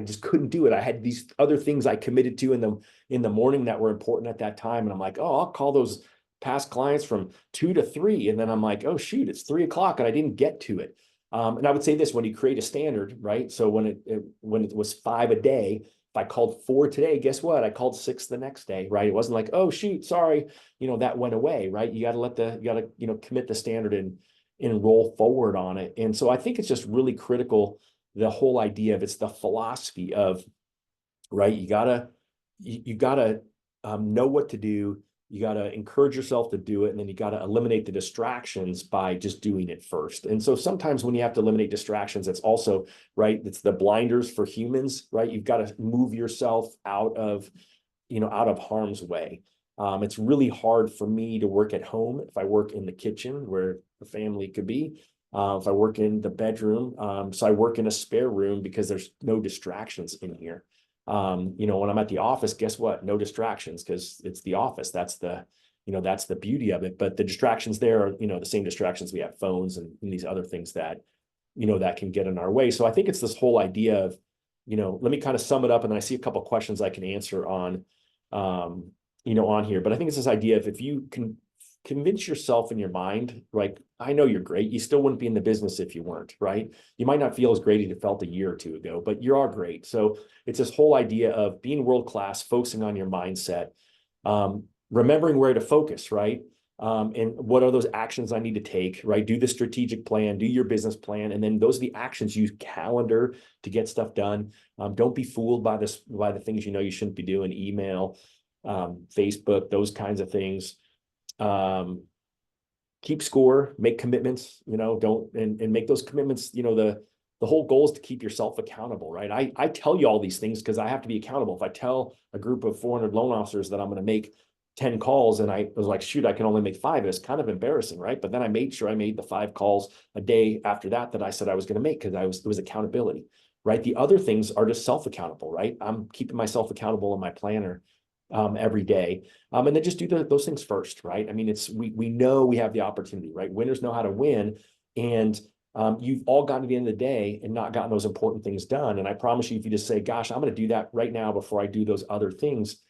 just couldn't do it. I had these other things I committed to in the morning that were important at that time. And I'm like, oh, I'll call those past clients from 2 to 3. And then I'm like, oh shoot, it's 3 o'clock and I didn't get to it. And I would say this, when you create a standard, right? So when it was 5 a day, if I called 4 today, guess what? I called 6 the next day, right? It wasn't like, oh shoot, sorry, you know, that went away, right? You got to you know, commit the standard and roll forward on it. And so I think it's just really critical, the whole idea of, it's the philosophy of, right? You gotta know what to do. You got to encourage yourself to do it. And then you got to eliminate the distractions by just doing it first. And so sometimes when you have to eliminate distractions, it's also, right, it's the blinders for humans, right? You've got to move yourself out of harm's way. It's really hard for me to work at home if I work in the kitchen where the family could be. If I work in the bedroom, so I work in a spare room because there's no distractions in here. You know, when I'm at the office, guess what? No distractions, because it's the office. That's the beauty of it. But the distractions there are, you know, the same distractions we have, phones and these other things that, you know, that can get in our way. So I think it's this whole idea of, you know, let me kind of sum it up, and then I see a couple of questions I can answer on, you know, on here. But I think it's this idea of, if you can convince yourself in your mind, like, I know you're great. You still wouldn't be in the business if you weren't, right? You might not feel as great as you felt a year or two ago, but you are great. So it's this whole idea of being world-class, focusing on your mindset, remembering where to focus, right? And what are those actions I need to take, right? Do the strategic plan, do your business plan. And then those are the actions. Use calendar to get stuff done. Don't be fooled by the things you know you shouldn't be doing, email, Facebook, those kinds of things. Keep score, make commitments, you know, and make those commitments. You know, the whole goal is to keep yourself accountable, right? I tell you all these things because I have to be accountable. If I tell a group of 400 loan officers that I'm going to make 10 calls and I was like, shoot, I can only make 5, it's kind of embarrassing, right? But then I made sure I made the 5 calls a day after that I said I was going to make, because it was accountability, right? The other things are just self-accountable, right? I'm keeping myself accountable in my planner every day. And then just do those things first, right? I mean, we know we have the opportunity, right? Winners know how to win. And you've all gotten to the end of the day and not gotten those important things done. And I promise you, if you just say, gosh, I'm going to do that right now before I do those other things,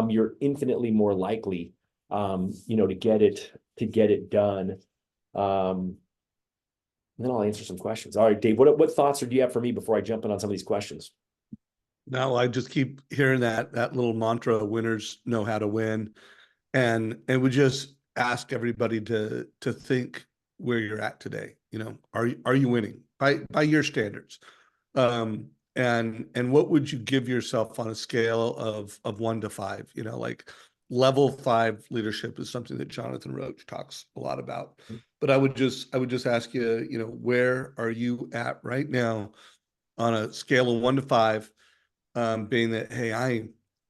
you're infinitely more likely, you know, to get it done. And then I'll answer some questions. All right, Dave, what thoughts do you have for me before I jump in on some of these questions? No, I just keep hearing that little mantra, winners know how to win. And we just ask everybody to think where you're at today. You know, are you winning by your standards? And what would you give yourself on a scale of 1 to 5? You know, like level 5 leadership is something that Jonathan Roach talks a lot about. But I would just ask you, you know, where are you at right now on a scale of 1 to 5? Being that, hey,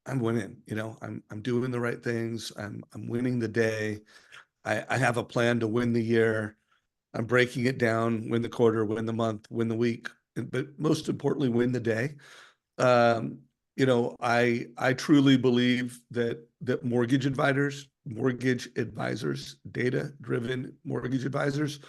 I'm winning, you know, I'm doing the right things. I'm winning the day. I have a plan to win the year. I'm breaking it down, win the quarter, win the month, win the week, but most importantly, win the day. You know, I truly believe that mortgage advisors, data-driven mortgage advisors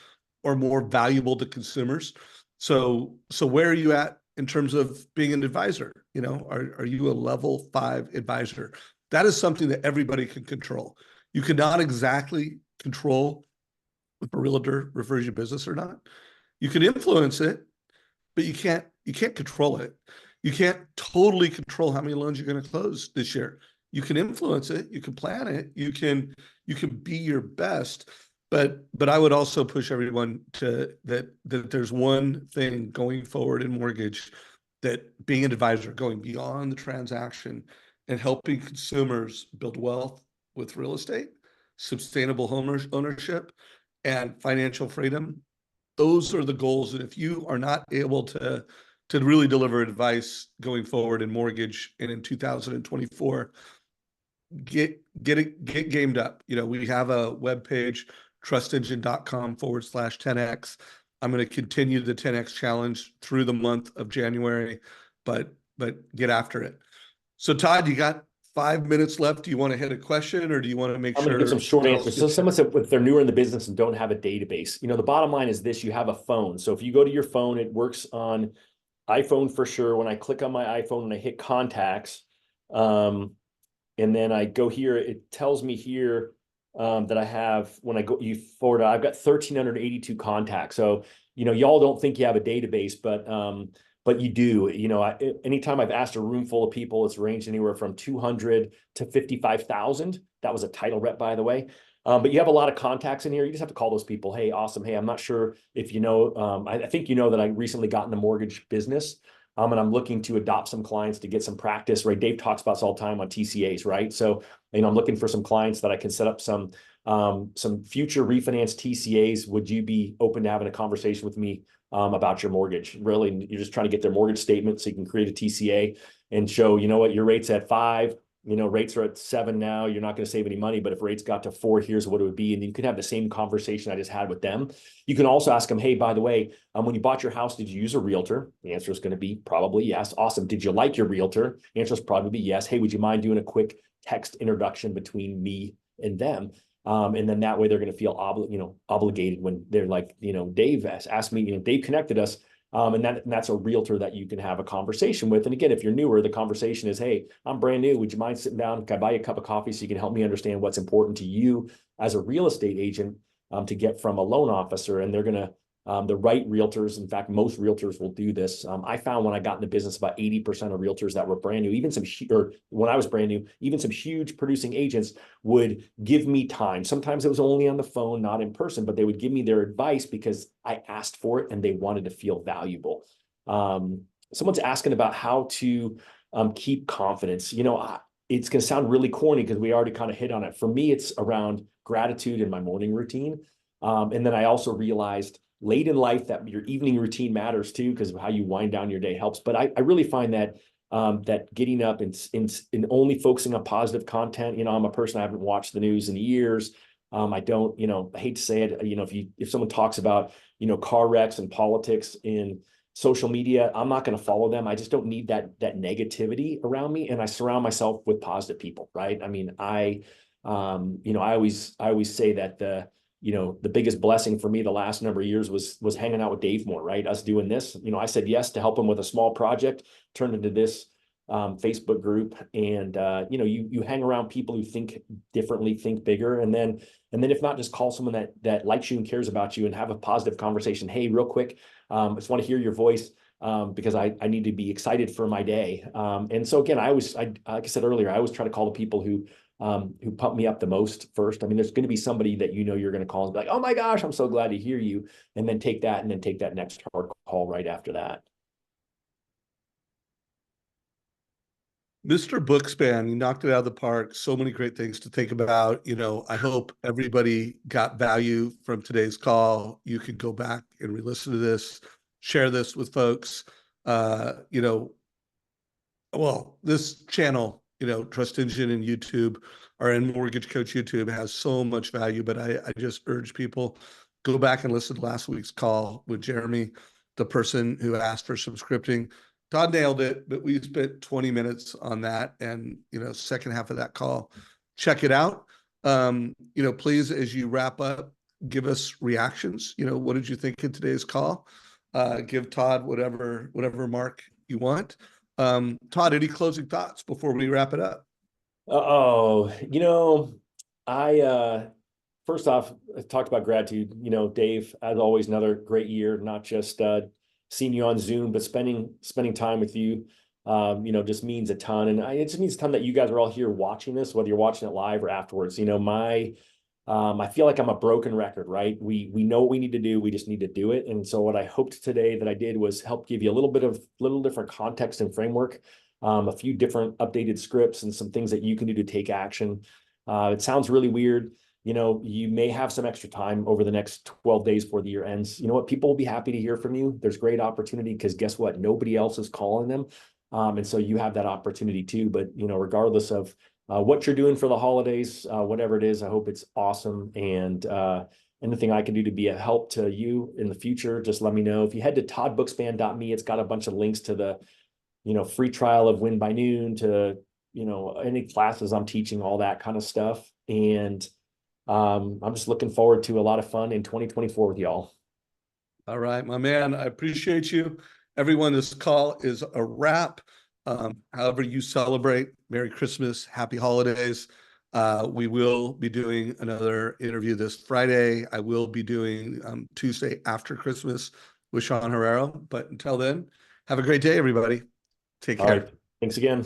are more valuable to consumers. So where are you at in terms of being an advisor? You know, are you a level 5 advisor? That is something that everybody can control. You cannot exactly control if a realtor refers you business or not. You can influence it, but you can't control it. You can't totally control how many loans you're going to close this year. You can influence it, you can plan it, you can be your best. But I would also push everyone to that there's one thing going forward in mortgage, that being an advisor, going beyond the transaction and helping consumers build wealth with real estate, sustainable ownership, and financial freedom. Those are the goals. And if you are not able to really deliver advice going forward in mortgage and in 2024, get gamed up. We have a webpage, trustengine.com/10x. I'm going to continue the 10x challenge through the month of January, but get after it. So Todd, you got 5 minutes left. Do you want to hit a question, or do you want to make I'm sure? going to give some short Charles answers. So someone said if they're newer in the business and don't have a database, the bottom line is this: you have a phone. So if you go to your phone, it works on iPhone for sure. When I click on my iPhone and I hit contacts, and then I go here, it tells me here that I have, when I go you forward, I've got 1,382 contacts. So, y'all don't think you have a database, but you do. Anytime I've asked a room full of people, it's ranged anywhere from 200 to 55,000. That was a title rep, by the way. But you have a lot of contacts in here. You just have to call those people. Hey, awesome. Hey, I'm not sure if I think that I recently got in the mortgage business. And I'm looking to adopt some clients to get some practice, right? Dave talks about this all the time on TCAs, right? So, I'm looking for some clients that I can set up some future refinance TCAs. Would you be open to having a conversation with me about your mortgage? Really, you're just trying to get their mortgage statement so you can create a TCA and show, what, your rate's at 5. Rates are at 7 now. You're not going to save any money, but if rates got to 4, here's what it would be. And you can have the same conversation I just had with them. You can also ask them, hey, by the way, when you bought your house, did you use a realtor? The answer is going to be probably yes. Awesome. Did you like your realtor? The answer is probably yes. Hey, would you mind doing a quick text introduction between me and them? And then that way they're going to feel obligated when they're like, Dave asked me, Dave connected us. And that's a realtor that you can have a conversation with. And again, if you're newer, the conversation is, hey, I'm brand new. Would you mind sitting down? Can I buy you a cup of coffee so you can help me understand what's important to you as a real estate agent to get from a loan officer? And they're going to, the right realtors, in fact, most realtors will do this. I found when I got in the business, about 80% of realtors that were brand new, or when I was brand new, even some huge producing agents would give me time. Sometimes it was only on the phone, not in person, but they would give me their advice because I asked for it and they wanted to feel valuable. Someone's asking about how to keep confidence. It's going to sound really corny because we already kind of hit on it. For me, it's around gratitude in my morning routine. And then I also realized late in life that your evening routine matters too, because of how you wind down your day helps. But I really find that that getting up and only focusing on positive content. I'm a person, I haven't watched the news in years. I don't, I hate to say it, if someone talks about, car wrecks and politics in social media, I'm not going to follow them. I just don't need that negativity around me. And I surround myself with positive people, right? I mean, I always say that the biggest blessing for me the last number of years was hanging out with Dave more, right? Us doing this, I said yes to help him with a small project, turned into this Facebook group. And, you hang around people who think differently, think bigger. And then if not, just call someone that likes you and cares about you and have a positive conversation. Hey, real quick, I just want to hear your voice because I need to be excited for my day. And so again, like I said earlier, I always try to call the people who pump me up the most first. I mean, there's going to be somebody that you're going to call and be like, oh my gosh, I'm so glad to hear you. And then take that next hard call right after that. Mr. Bookspan, you knocked it out of the park. So many great things to think about. I hope everybody got value from today's call. You can go back and re-listen to this, share this with folks. This channel, Trust Engine and YouTube, or in Mortgage Coach YouTube, has so much value. But I just urge people, go back and listen to last week's call with Jeremy, the person who asked for some scripting. Todd nailed it, but we spent 20 minutes on that, and second half of that call, check it out. Please, as you wrap up, give us reactions. What did you think of today's call? Give Todd whatever mark you want. Todd, any closing thoughts before we wrap it up? I first off, I talked about gratitude. You know, Dave, as always, another great year. Not just seeing you on Zoom, but spending time with you. You know, just means a ton, and it just means a ton that you guys are all here watching this, whether you're watching it live or afterwards. You know, I feel like I'm a broken record, right? We know what we need to do. We just need to do it. And so what I hoped today that I did was help give you a little different context and framework, a few different updated scripts and some things that you can do to take action. It sounds really weird. You know, you may have some extra time over the next 12 days before the year ends. You know what? People will be happy to hear from you. There's great opportunity because guess what? Nobody else is calling them. And so you have that opportunity too. But, you know, regardless of what you're doing for the holidays, whatever it is, I hope it's awesome. And anything I can do to be a help to you in the future, just let me know. If you head to toddbookspan.me, it's got a bunch of links to the, you know, free trial of WinByNoon, to, you know, any classes I'm teaching, all that kind of stuff. And I'm just looking forward to a lot of fun in 2024 with y'all. All right, my man, I appreciate you. Everyone, this call is a wrap. However you celebrate, Merry Christmas, Happy Holidays. We will be doing another interview this Friday. I will be doing Tuesday after Christmas with Sean Herrero. But until then, have a great day, everybody. Take All care. right. Thanks again.